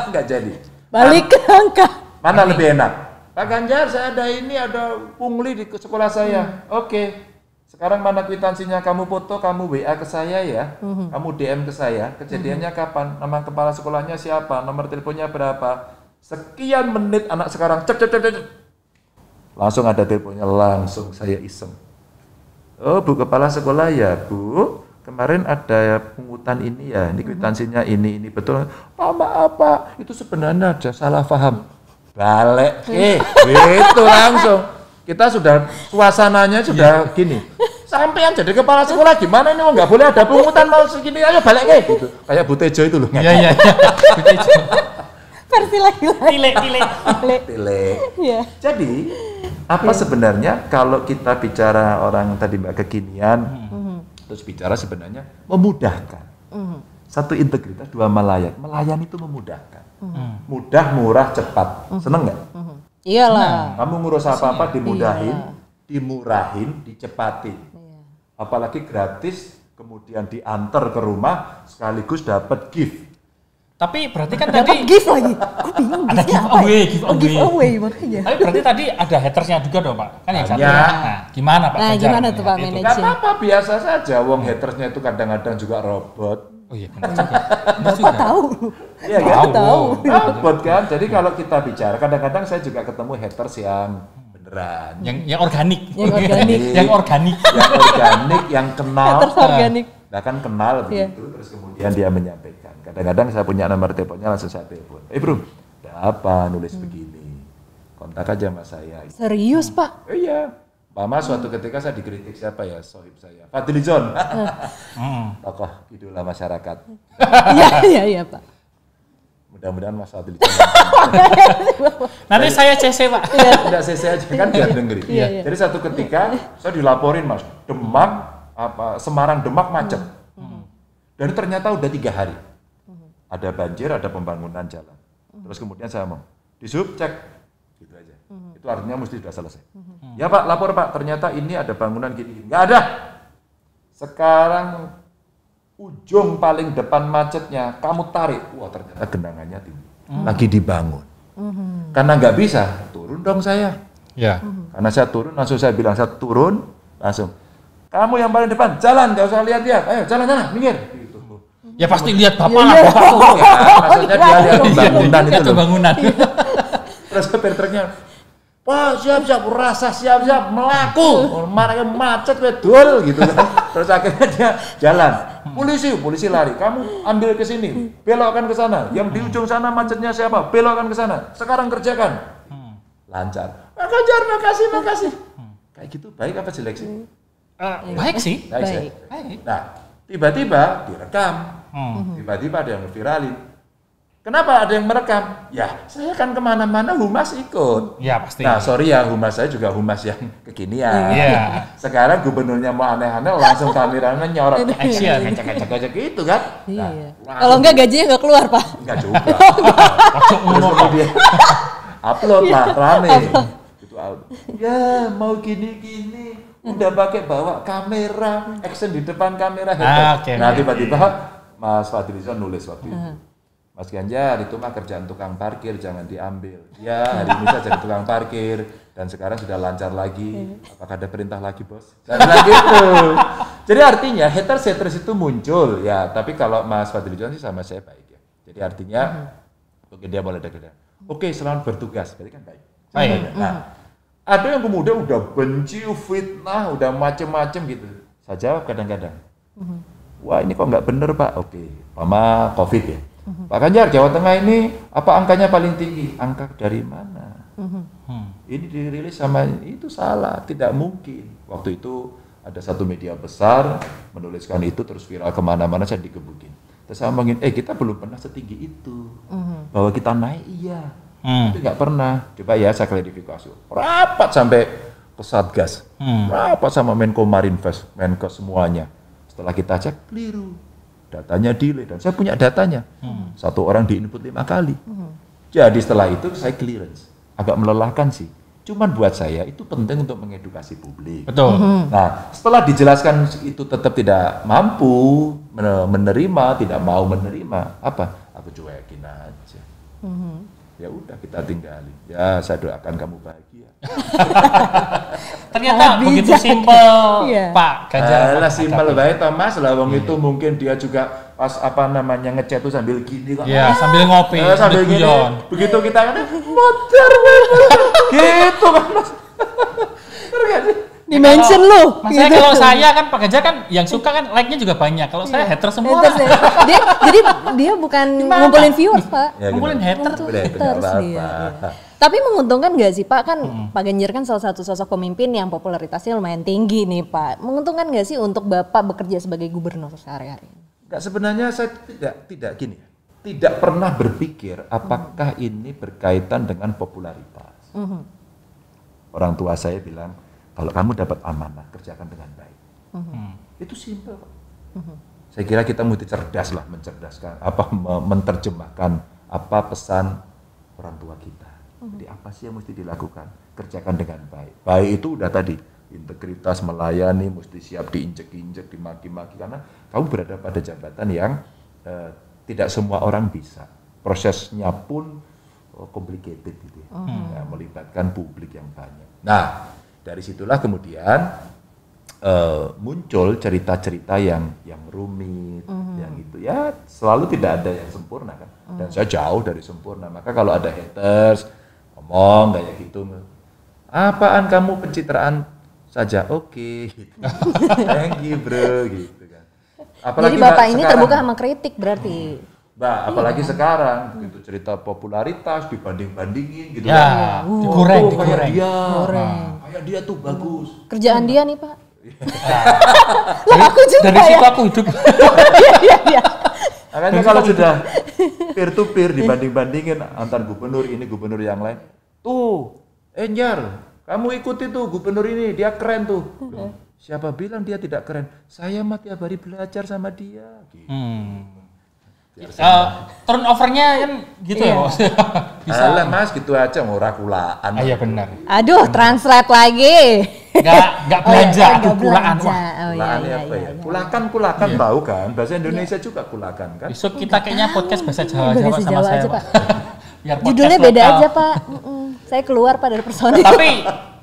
Enggak jadi. Balik ke angka. Mana lebih enak? Pak Ganjar, saya ada pungli di sekolah saya. Oke. Sekarang mana kwitansinya? Kamu foto, kamu WA ke saya ya. Kamu DM ke saya. Kejadiannya kapan? Nama kepala sekolahnya siapa? Nomor teleponnya berapa? Sekian menit anak sekarang cek. Langsung ada teleponnya, langsung saya iseng. Oh, Bu kepala sekolah ya, Bu. Kemarin ada pungutan ini ya, ini kwitansinya ini betul. Maaf Pak, itu sebenarnya ada salah paham. Balik, gitu langsung. Kita sudah suasananya sudah gini. Sampean jadi kepala sekolah gimana ini? Nggak boleh ada pungutan mau segini. Ayo balik gitu. Kayak Bu Tejo itu loh. Iya. Bu Tejo. Versi lagi-lagi. Tile. Iya. Jadi apa sebenarnya kalau kita bicara orang tadi Mbak kekinian, terus bicara sebenarnya memudahkan. Satu integritas, dua melayani. Melayani itu memudahkan. Mudah, murah, cepat. Seneng nggak? Iyalah. Kamu ngurus apa-apa dimudahin, dimurahin, dicepatin. Apalagi gratis, kemudian diantar ke rumah, sekaligus dapat gift. Tapi berarti kan Dapat tadi gift lagi. Gue bingung ada giftnya apa ya? giveaway Makanya. Tapi berarti tadi ada hatersnya juga dong Pak? Kan yang satu. Banyak. Nah, gimana Pak? Nah, Ganjar gimana tuh, Pak, melihat itu? manage? Gak apa-apa, biasa saja. Wong hatersnya itu kadang-kadang juga robot. Oh iya benar juga. Benar juga. Kok tahu? Iya kan? Tahu. Robot kan. Jadi kalau kita bicara, kadang-kadang saya juga ketemu haters yang beneran. Yang organik. Yang organik. Yang organik. Yang organik, yang kenal. Haters organik. Bahkan kenal begitu, terus kemudian dia menyampaikan. Kadang-kadang saya punya nomor teleponnya, langsung saya telepon. Bro, ada apa nulis begini? Kontak aja sama saya. Serius, Pak? Iya. Mama suatu ketika saya dikritik siapa ya, sohib saya, Fadlizon. Tokoh idola masyarakat. Iya, Pak. Mudah-mudahan Mas Fadlizon. Nanti saya CC Pak. Tidak saya aja kan biar dengerin. Iya. Jadi satu ketika saya dilaporin Mas, Semarang Demak macet. Dan ternyata udah 3 hari. Ada banjir, ada pembangunan jalan. Terus kemudian saya ngomong, disub cek, gitu aja. Itu artinya mesti sudah selesai. Ya Pak, lapor Pak, ternyata ini ada bangunan gini. Nggak ada. Sekarang ujung paling depan macetnya, kamu tarik. Wah ternyata genangannya tinggi. Lagi dibangun. Karena nggak bisa, turun dong saya. Ya. Karena saya turun, langsung saya bilang, saya turun, langsung. Kamu yang paling depan, jalan, nggak usah lihat-lihat. Ayo, jalan, minggir. Gitu. Ya pasti lihat Bapak lah, Bapak turun. Ya, maksudnya dia lihat pembangunan itu loh. Pembangunan. Terus supir truknya, wah siap-siap, rasa siap-siap, melaku. Marahnya macet, wedul, gitu kan. Terus akhirnya dia jalan. Polisi lari. Kamu ambil ke sini, belokkan ke sana. Yang di ujung sana macetnya siapa? Belokkan ke sana. Sekarang kerjakan. Lancar. Pak Ganjar, makasih. Kayak gitu baik apa jelek sih? Baik sih. Baik. Baik. Nah, tiba-tiba direkam. Tiba-tiba ada yang viralin. Kenapa ada yang merekam? Ya, saya kan kemana-mana humas ikut. Ya pasti. Nah, sorry ya, humas saya juga humas yang kekinian. Iya. Sekarang gubernurnya mau aneh-aneh, langsung kameranya nyorot. Action. Ngecek gitu kan. Nah, Iya. langsung- Kalau enggak gajinya enggak keluar, Pak. Enggak juga. Terus kemudian upload lah, rame. Gitu, ya mau gini-gini. Udah pakai bawa kamera, action di depan kamera. Oke. Nah tiba-tiba Mas Fadlizon nulis waktu itu. Mas Ganjar, itu mah kerjaan tukang parkir, jangan diambil. Ya, hari ini saya jadi tukang parkir dan sekarang sudah lancar lagi. Apakah ada perintah lagi, Bos? Dan gitu. Jadi artinya haters itu muncul ya, tapi kalau Mas Fadlizon sih sama saya baik ya. Jadi artinya oke dia boleh deg-degan. Oke, selamat bertugas, berarti kan baik. Baik. Nah, ada yang kemudian udah benci, fitnah, udah macem-macem gitu. Saya jawab kadang-kadang. Wah, ini kok nggak bener, Pak. Oke, Mama COVID ya. Pak Ganjar, Jawa Tengah ini apa angkanya paling tinggi? Angka dari mana? Ini dirilis sama itu salah, tidak mungkin. Waktu itu ada satu media besar menuliskan itu terus viral kemana-mana, saya digebukin. Terus saya ngomongin, kita belum pernah setinggi itu. Bahwa kita naik, iya. Itu nggak pernah. Coba ya saya klarifikasi. Rapat sampai ke Satgas. Rapat sama Menko Marinvest, Menkes semuanya. Setelah kita cek, keliru. Datanya delay dan saya punya datanya. Satu orang di-input 5 kali. Jadi setelah itu saya clearance. Agak melelahkan sih. Cuman buat saya itu penting untuk mengedukasi publik. Betul. Nah, setelah dijelaskan itu tetap tidak mampu menerima, tidak mau menerima, apa? Aku cuekin aja. Ya udah kita tinggalin. Ya saya doakan kamu bahagia. Ternyata Sangat begitu bijak. simpel, Iya. Pak Ganjar. Alah simpel baik Thomas lah wong Iya. itu mungkin dia juga pas apa namanya ngechat tuh sambil gini kok. Iya, sambil ngopi, sambil gini. guyon. Begitu kita kan motor gitu kan Mas. Bener gak sih? Dimension lu. Maksudnya gitu. kalau saya kan Pak Ganjar kan yang suka kan like-nya juga banyak. Kalau saya hater semua. Haters ya. Jadi dia bukan ngumpulin viewers, Pak. Ya, Ngumpulin gimana? hater. Udah, itu nggak Haters apa-apa. dia. Tapi menguntungkan nggak sih Pak? Kan Pak Ganjar kan salah satu sosok pemimpin yang popularitasnya lumayan tinggi nih Pak. Menguntungkan nggak sih untuk Bapak bekerja sebagai gubernur sehari-hari? Enggak, sebenarnya saya tidak gini ya. Tidak pernah berpikir apakah ini berkaitan dengan popularitas. Orang tua saya bilang, kalau kamu dapat amanah, kerjakan dengan baik. Itu simpel kok. Saya kira kita mesti cerdas lah mencerdaskan, menerjemahkan apa pesan orang tua kita. Jadi apa sih yang mesti dilakukan? Kerjakan dengan baik. Baik itu udah tadi, integritas, melayani, mesti siap diinjek-injek, dimaki-maki. Karena kamu berada pada jabatan yang tidak semua orang bisa. Prosesnya pun complicated gitu ya. Ya, melibatkan publik yang banyak. Nah, dari situlah kemudian muncul cerita-cerita yang rumit, yang itu ya selalu tidak ada yang sempurna kan. Dan saya jauh dari sempurna. Maka kalau ada haters ngomong kayak gitu, apaan kamu pencitraan saja, oke. Gitu. Thank you bro, gitu kan. Jadi Bapak ini terbuka sama kritik berarti. Mbak, apalagi sekarang begitu cerita popularitas dibanding-bandingin gitu Ya, kan. digoreng, Oh, kayak digoreng. dia. Kayak dia tuh bagus. Kerjaan dia nih Pak. Lah aku juga Dari ya. situ aku hidup. Iya. Makanya kalau sudah peer to peer dibanding-bandingin antar gubernur ini gubernur yang lain. Tuh, Enjar, kamu ikuti tuh gubernur ini, dia keren tuh. Loh, siapa bilang dia tidak keren? Saya mah tiap hari belajar sama dia. Gitu. Turnovernya kan gitu ya, Bos. Alah Mas, gitu aja ora kulaan. Iya benar. Aduh, translate lagi. Enggak belanja, Oh, iya, aduh nggak kulaan. belanja. Wah. Oh iya Kulaan iya apa iya. ya? Kulakan tahu kan? Bahasa Indonesia juga kulakan kan? Besok kita kayaknya podcast bahasa Jawa aja Bahasa Pak sama Jawa saya, aja, Pak. Pak. Biar podcast Judulnya beda lokal. aja Pak. Saya keluar Pak dari personil. Tapi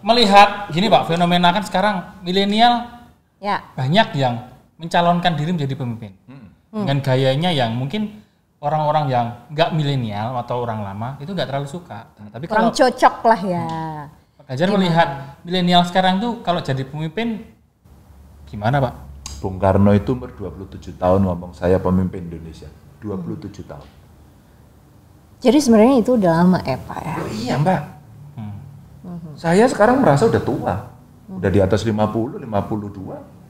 melihat gini Pak, fenomena kan sekarang milenial Ya. banyak yang mencalonkan diri menjadi pemimpin. Dengan gayanya yang mungkin orang-orang yang nggak milenial atau orang lama itu nggak terlalu suka. Nah, tapi Kurang kalau cocok lah ya. Pak Ganjar melihat milenial sekarang tuh kalau jadi pemimpin gimana Pak? Bung Karno itu umur 27 tahun ngomong saya pemimpin Indonesia. 27 tahun. Jadi sebenarnya itu udah lama ya Pak ya. Oh iya Mbak. Saya sekarang merasa udah tua. Udah di atas 50, 52,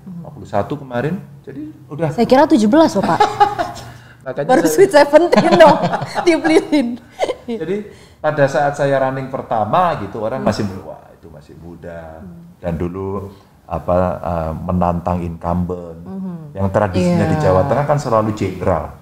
51 kemarin. Jadi udah. Saya kira 17 loh Pak. Makanya Baru saya- sweet 17 dong. Dibeliin. Jadi pada saat saya running pertama gitu orang masih wah itu masih muda dan dulu menantang incumbent yang tradisinya di Jawa Tengah kan selalu jenderal,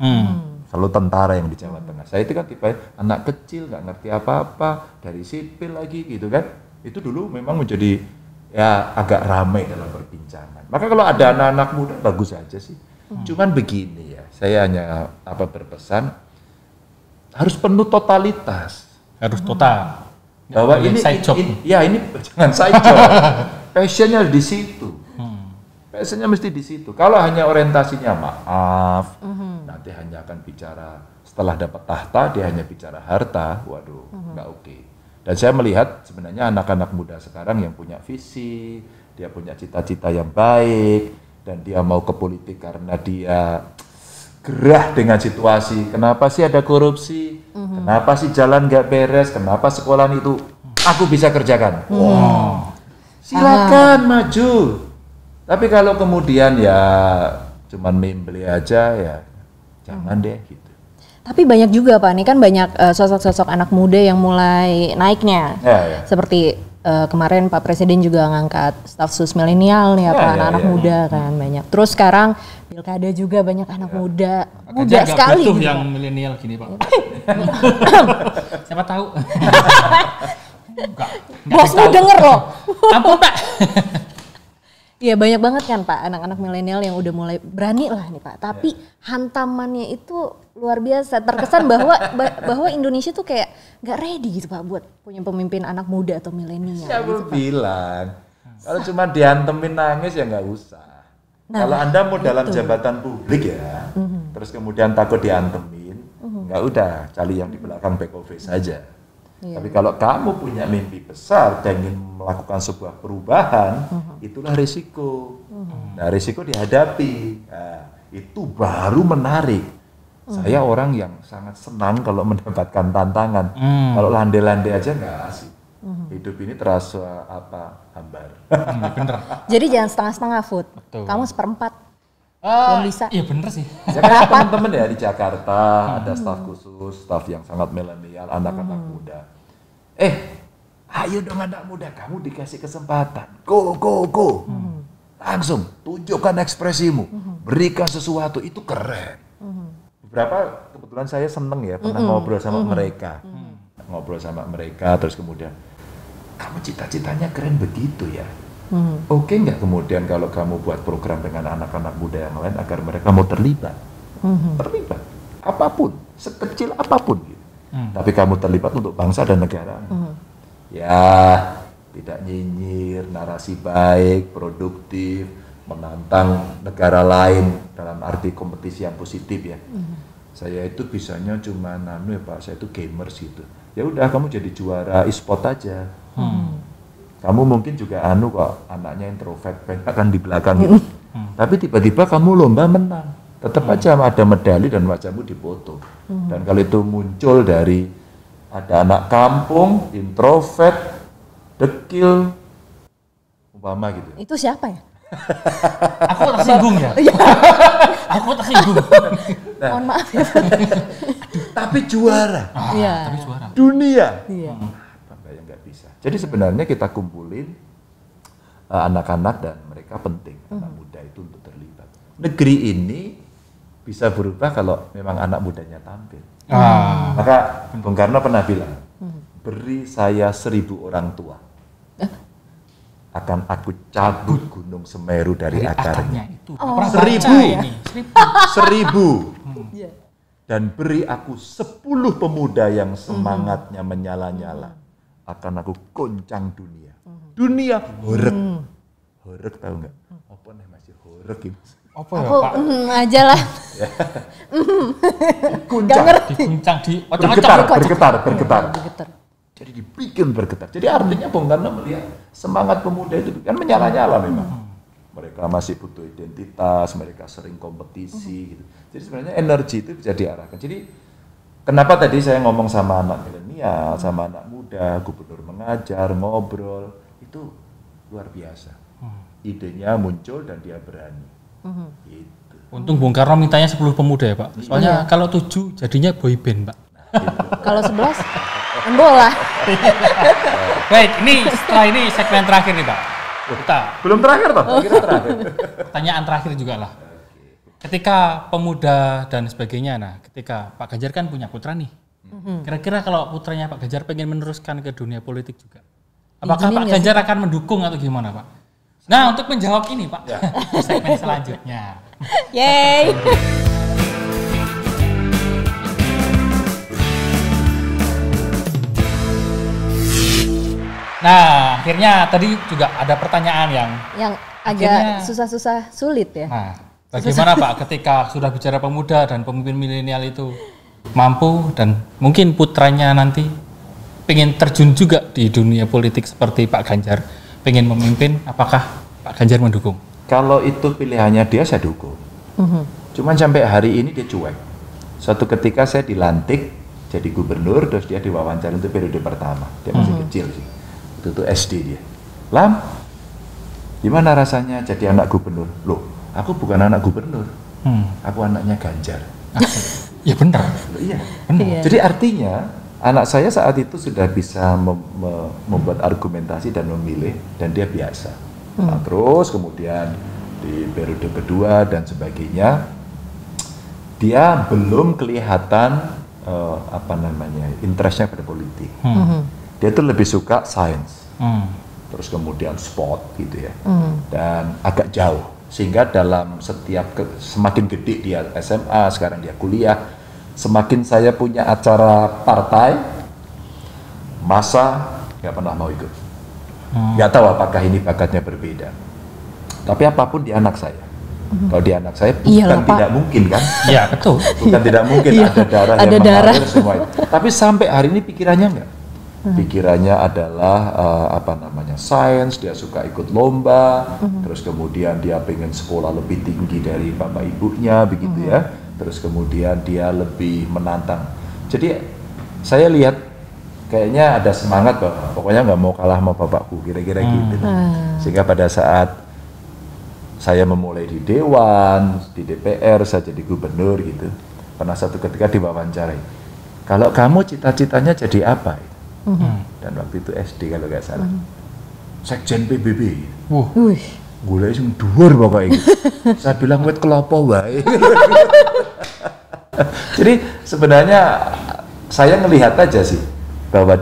selalu tentara yang di Jawa Tengah. Saya itu kan tipe anak kecil nggak ngerti apa-apa dari sipil lagi gitu kan. Itu dulu memang menjadi ya agak ramai dalam perbincangan. Maka kalau ada anak-anak muda bagus aja sih. Cuman begini ya, saya hanya berpesan harus penuh totalitas. Harus total. Bahwa Nggak boleh ini, side job. ini jangan side job. Passionnya di situ. Passionnya mesti di situ. Kalau hanya orientasinya maaf, nanti hanya akan bicara setelah dapat tahta dia hanya bicara harta, waduh, nggak oke. Dan saya melihat sebenarnya anak-anak muda sekarang yang punya visi, dia punya cita-cita yang baik, dan dia mau ke politik karena dia gerah dengan situasi. Kenapa sih ada korupsi? Kenapa sih jalan nggak beres? Kenapa sekolah itu aku bisa kerjakan? Wow. Silakan maju. Tapi kalau kemudian ya cuman membeli aja ya jangan deh gitu. Tapi banyak juga Pak, nih kan banyak sosok-sosok anak muda yang mulai naiknya. Ya. Seperti kemarin Pak Presiden juga ngangkat staf sus milenial nih Pak, anak-anak muda kan banyak. Terus sekarang pilkada juga banyak anak muda. Pak Muda Ganjar nggak sekali butuh gitu, yang Pak. milenial gini Pak. Siapa tahu. Enggak Bosmu denger loh. Ampun Pak. Iya banyak banget kan Pak anak-anak milenial yang udah mulai berani lah nih Pak. Tapi hantamannya itu luar biasa. Terkesan bahwa Indonesia tuh kayak nggak ready gitu Pak buat punya pemimpin anak muda atau milenial Siapa gitu, Pak? bilang? Kalau cuma diantemin nangis ya nggak usah. Nah, Kalau Anda mau dalam itu. jabatan publik ya, terus kemudian takut diantemin, nggak udah, cari yang di belakang back office saja. Iya. Tapi kalau kamu punya mimpi besar dan ingin melakukan sebuah perubahan, itulah risiko. Nah, risiko dihadapi. Nah, itu baru menarik. Saya orang yang sangat senang kalau mendapatkan tantangan. Kalau landai-landai aja nggak asik. Hidup ini terasa hambar. Bener. Jadi jangan setengah-setengah Food. Betul. Kamu seperempat. Belum bisa. Iya bener sih. Ya kan teman-teman ya di Jakarta ada staf khusus, staf yang sangat milenial, anak-anak muda. Ayo dong anak muda, kamu dikasih kesempatan. Go. Langsung tunjukkan ekspresimu, berikan sesuatu, itu keren. Beberapa kebetulan saya seneng ya pernah ngobrol sama mereka. Ngobrol sama mereka terus kemudian kamu cita-citanya keren begitu ya. Oke nggak kemudian kalau kamu buat program dengan anak-anak muda yang lain agar mereka mau terlibat? Terlibat, apapun, sekecil apapun gitu. Tapi kamu terlibat untuk bangsa dan negara. Ya, tidak nyinyir, narasi baik, produktif, menantang negara lain dalam arti kompetisi yang positif ya. Saya itu bisanya cuma ya Pak, saya itu gamers gitu. Ya udah kamu jadi juara e-sport aja. Kamu mungkin juga kok anaknya introvert, banyak kan di belakang gitu. Tapi tiba-tiba kamu lomba menang. Tetap aja ada medali dan wajahmu dipoto. Dan kalau itu muncul dari ada anak kampung, introvert, dekil, umpama gitu. Itu siapa ya? Aku tersinggung ya. Aku tersinggung. Nah, Mohon maaf ya. tapi juara Iya. Tapi suara. dunia. Iya. Yang nggak bisa. Jadi sebenarnya kita kumpulin anak-anak dan mereka penting, anak muda itu untuk terlibat. Negeri ini bisa berubah kalau memang anak mudanya tampil. Maka Bung Karno pernah bilang, beri saya 1000 orang tua, akan aku cabut Gunung Semeru dari akarnya. Itu. Oh. 1000. Ini. 1000. Iya. Dan beri aku 10 pemuda yang semangatnya menyala-nyala, akan aku goncang dunia. Dunia horeg. Horeg tahu nggak? Apa nih masih horeg gitu? Apa ya Aku Pak? aja lah. Guncang, Diguncang di bergetar. Getar. Jadi dibikin bergetar. Jadi artinya Bung Karno melihat semangat pemuda itu kan menyala-nyala memang. Mereka masih butuh identitas, mereka sering kompetisi gitu. Jadi sebenarnya energi itu bisa diarahkan. Jadi kenapa tadi saya ngomong sama anak milenial, sama anak muda, gubernur mengajar, ngobrol, itu luar biasa. Idenya muncul dan dia berani. Gitu. Untung Bung Karno mintanya 10 pemuda ya Pak. Soalnya kalau 7 jadinya boy band Pak. Kalau 11 bola. Baik, ini setelah ini segmen terakhir nih Pak. Kita Belum terakhir toh? Kira terakhir. pertanyaan terakhir juga lah. Ketika pemuda dan sebagainya, nah ketika Pak Ganjar kan punya putra nih. Kira-kira kalau putranya Pak Ganjar pengen meneruskan ke dunia politik juga, apakah Izinin Pak nggak Ganjar akan mendukung atau gimana Pak? Nah untuk menjawab ini Pak, di segmen selanjutnya. Yeay. Nah akhirnya tadi juga ada pertanyaan Yang Akhirnya- agak susah-susah sulit ya. nah bagaimana Pak ketika sudah bicara pemuda dan pemimpin milenial itu mampu dan mungkin putranya nanti pengen terjun juga di dunia politik seperti Pak Ganjar, pengen memimpin, apakah Pak Ganjar mendukung? Kalau itu pilihannya dia, saya dukung. Cuman sampai hari ini dia cuek. Suatu ketika saya dilantik jadi gubernur, terus dia diwawancara untuk periode pertama. Dia masih kecil sih. Itu SD dia. Lam, gimana rasanya jadi anak gubernur? Loh, aku bukan anak gubernur. Aku anaknya Ganjar. Ya benar. Loh, iya. Iya. Jadi artinya anak saya saat itu sudah bisa membuat argumentasi dan memilih, dan dia biasa. Nah, terus kemudian di periode kedua dan sebagainya, dia belum kelihatan interestnya pada politik. Dia tuh lebih suka sains, terus kemudian sport gitu ya, dan agak jauh. Sehingga dalam semakin gede dia SMA, sekarang dia kuliah, semakin saya punya acara partai, masa nggak pernah mau ikut. Nggak tahu apakah ini bakatnya berbeda. Tapi apapun di anak saya. Kalau di anak saya bukan Iyalah, Pak. tidak mungkin kan? Iya, betul. Bukan tidak mungkin Iya, ada darah ada yang darah. mengalir semua itu. Tapi sampai hari ini pikirannya enggak. Pikirannya adalah sains, dia suka ikut lomba, terus kemudian dia pengen sekolah lebih tinggi dari bapak ibunya begitu ya. Terus kemudian dia lebih menantang. Jadi saya lihat kayaknya ada semangat bahwa pokoknya nggak mau kalah sama bapakku, kira-kira gitu. Sehingga pada saat saya memulai di Dewan, di DPR, saya jadi gubernur gitu. Pernah satu ketika diwawancarai, kalau kamu cita-citanya jadi apa? Dan waktu itu SD kalau nggak salah. Sekjen PBB. Wih. Gula sing dhuwur pokoknya gitu. Saya bilang wit kelopo wae. Jadi sebenarnya saya ngelihat aja sih bahwa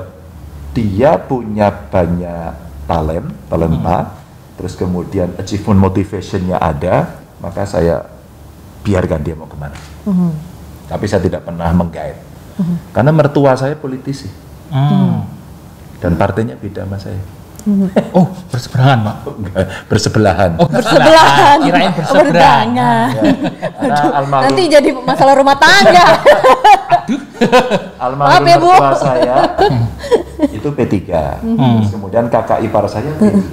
dia punya banyak talenta, terus kemudian achievement motivation-nya ada, maka saya biarkan dia mau kemana. Tapi saya tidak pernah menggait. Karena mertua saya politisi. Dan partainya beda sama saya. Oh, berseberangan, Pak. Bersebelahan. Oh, Bersebelahan. Kirain berseberangan. Berdangan. Karena almarhum, Nanti jadi masalah rumah tangga. almarhum Maaf ya, Bu. mertua saya itu P3. Terus kemudian kakak ipar saya P3.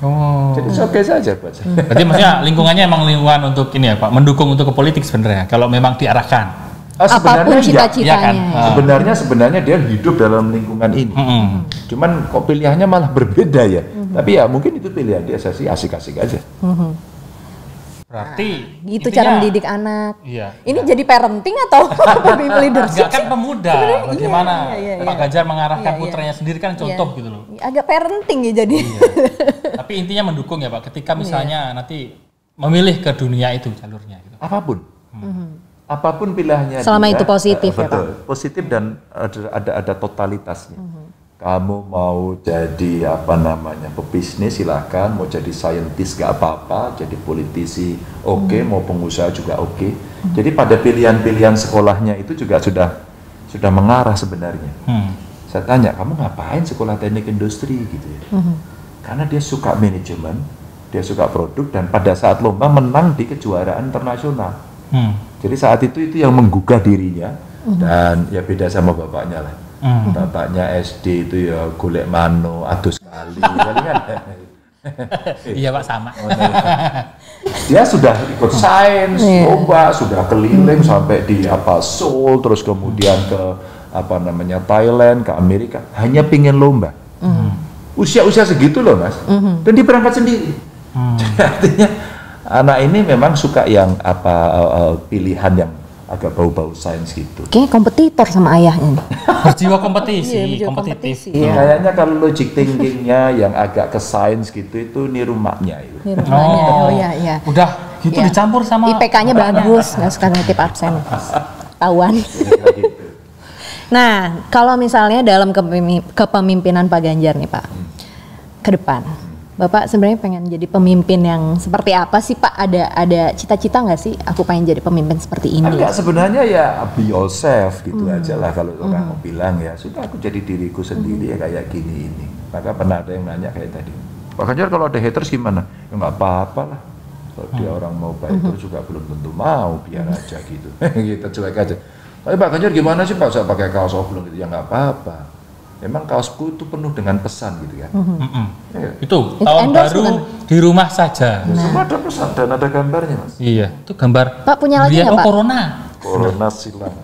Oh. Jadi oke saja buat saya. Berarti maksudnya lingkungannya emang lingkungan untuk ini ya, Pak, mendukung untuk ke politik sebenarnya kalau memang diarahkan. Apapun Sebenarnya iya kan? cita-citanya. sebenarnya dia hidup dalam lingkungan ini. Cuman kok pilihannya malah berbeda ya. Tapi ya mungkin itu pilihan dia, saya sih asik-asik aja. Berarti Gitu intinya- cara mendidik anak. Iya. Ini jadi parenting atau leadership? Enggak kan pemuda, Sebenarnya bagaimana iya, Pak Ganjar mengarahkan Iya, iya. putranya sendiri kan contoh Iya. gitu loh. Agak parenting ya jadi. Tapi intinya mendukung ya Pak, ketika misalnya nanti memilih ke dunia itu jalurnya gitu. Apapun. Apapun pilihannya Selama dia, itu positif ya, betul, positif dan ada totalitasnya. Kamu mau jadi pebisnis silakan, mau jadi saintis gak apa-apa, jadi politisi oke, mau pengusaha juga oke. Jadi pada pilihan-pilihan sekolahnya itu juga sudah mengarah sebenarnya. Saya tanya, kamu ngapain sekolah teknik industri gitu ya? Karena dia suka manajemen, dia suka produk, dan pada saat lomba menang di kejuaraan internasional. Jadi saat itu yang menggugah dirinya, dan ya beda sama bapaknya lah. Bapaknya SD itu ya golek mano adus kali kan. Iya Pak, sama. Dia sudah ikut sains, lomba, sudah keliling sampai di Seoul, terus kemudian ke Thailand, ke Amerika, hanya pingin lomba. Usia-usia segitu loh Mas, dan dia berangkat sendiri. Jadi artinya anak ini memang suka yang pilihan yang agak bau-bau sains gitu. Kayaknya kompetitor sama ayahnya nih. Berjiwa kompetisi, Iya, berjiwa kompetitif. kompetisi, ya. Kayaknya kalau logic thinkingnya yang agak ke sains gitu itu niru maknya itu. Ini rumahnya. Oh iya. Udah gitu Iya. dicampur sama IPK-nya bagus, nggak suka nitip absen. Tahuan. Kira-kira gitu. Nah, kalau misalnya dalam kepemimpinan Pak Ganjar nih Pak, ke depan, Bapak sebenarnya pengen jadi pemimpin yang seperti apa sih Pak? Ada cita-cita nggak sih? Aku pengen jadi pemimpin seperti ini. Enggak, sebenarnya ya be yourself gitu aja lah kalau orang mau bilang ya sudah aku jadi diriku sendiri ya kayak gini ini. Maka pernah ada yang nanya kayak tadi, Pak Ganjar kalau ada haters gimana? Ya nggak apa-apa lah. Kalau dia orang mau baik terus juga belum tentu mau, biar aja gitu. Kita cuek aja. Tapi Pak Ganjar gimana sih Pak, saya pakai kaos oblong gitu? Ya nggak apa-apa. Emang kaosku itu penuh dengan pesan gitu kan. Ya. itu Itu tahun endorse baru bukan? di rumah saja. Semua ada pesan dan ada gambarnya Mas. Iya, itu gambar. Pak, punya lagi durian. nggak, Pak? Corona. Corona silang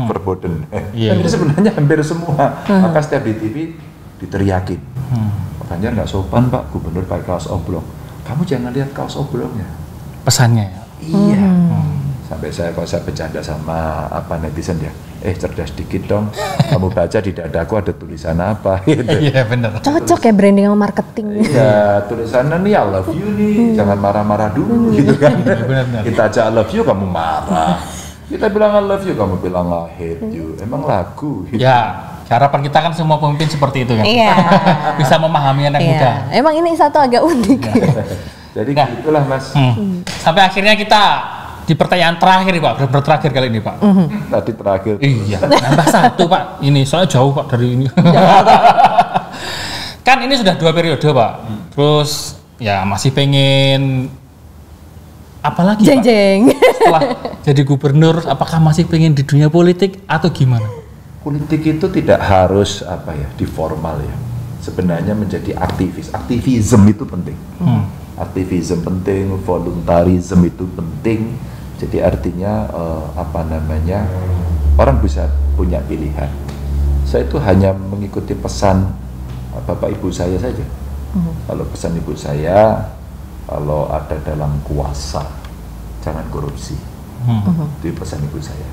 verboden. Iya. Ini sebenarnya hampir semua. Maka setiap di TV diteriakin. Pak Ganjar nggak sopan Pak, gubernur pakai kaos oblong. Kamu jangan lihat kaos oblongnya. Pesannya ya. Iya. Sampai kalau saya bercanda sama netizen ya, cerdas dikit dong. Kamu baca di dadaku ada tulisan apa gitu. Iya benar. Cocok ya branding sama marketing. Iya, tulisannya nih I love you nih, jangan marah-marah dulu gitu kan. benar-benar. Kita aja I love you, kamu marah. Kita bilang I love you, kamu bilang I hate you. Emang lagu gitu. Ya, harapan kita kan semua pemimpin seperti itu kan. Iya. Bisa memahami anak muda. Iya. Emang ini satu agak unik. Jadi Nah. gitulah Mas. Sampai akhirnya kita Di pertanyaan terakhir nih Pak, benar-benar terakhir kali ini Pak. Tadi terakhir. Iya, nambah satu Pak. Ini soalnya jauh Pak dari ini. Kan ini sudah 2 periode Pak. Terus ya masih pengen apalagi Pak? Jeng-jeng. Setelah jadi gubernur, apakah masih pengen di dunia politik atau gimana? Politik itu tidak harus diformal ya. Sebenarnya menjadi aktivis. Aktivisme itu penting. Aktivisme penting, voluntarisme itu penting. Jadi artinya orang bisa punya pilihan. Saya itu hanya mengikuti pesan bapak ibu saya saja. Kalau pesan ibu saya, kalau ada dalam kuasa jangan korupsi. Itu pesan ibu saya.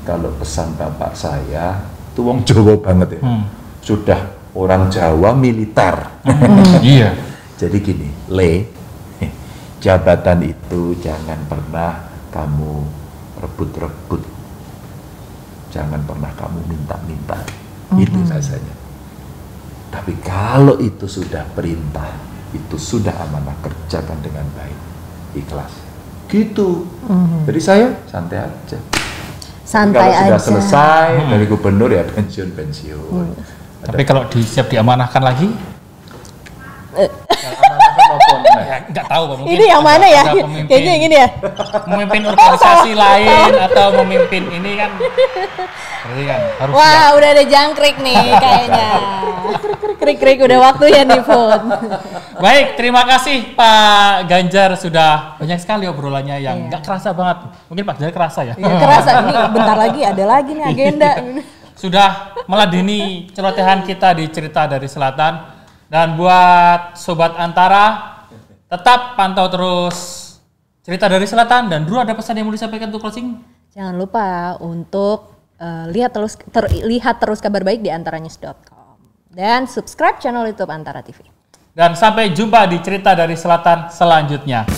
Kalau pesan bapak saya itu wong Jawa banget ya. Sudah orang Jawa militer. Iya. Jadi gini, jabatan itu jangan pernah kamu rebut-rebut. Jangan pernah kamu minta-minta. Itu rasanya. Tapi kalau itu sudah perintah, itu sudah amanah, kerjakan dengan baik, ikhlas. Gitu. Jadi saya santai aja. Santai kalau sudah aja. selesai dari gubernur ya pensiun. Tapi kalau siap diamanahkan lagi? Amanahkan maupun Ya, nggak tahu Pak. Mungkin Ini yang mana ya? ada pemimpin- Kayaknya yang ini ya. Memimpin organisasi lain atau memimpin ini kan. Berarti kan harus siap. Wah, udah ada jangkrik nih kayaknya. Krik-krik udah waktunya nih, Fon. Baik, terima kasih Pak Ganjar, sudah banyak sekali obrolannya yang nggak kerasa banget. Mungkin Pak Ganjar kerasa ya. Ya, kerasa ini bentar lagi ada lagi nih agenda. Sudah meladeni celotehan kita di Cerita dari Selatan. Dan buat Sobat Antara, tetap pantau terus Cerita dari Selatan. Dan dulu ada pesan yang mau disampaikan untuk closing? Jangan lupa untuk lihat terus kabar baik di antaranews.com dan subscribe channel YouTube Antara TV. Dan sampai jumpa di Cerita dari Selatan selanjutnya.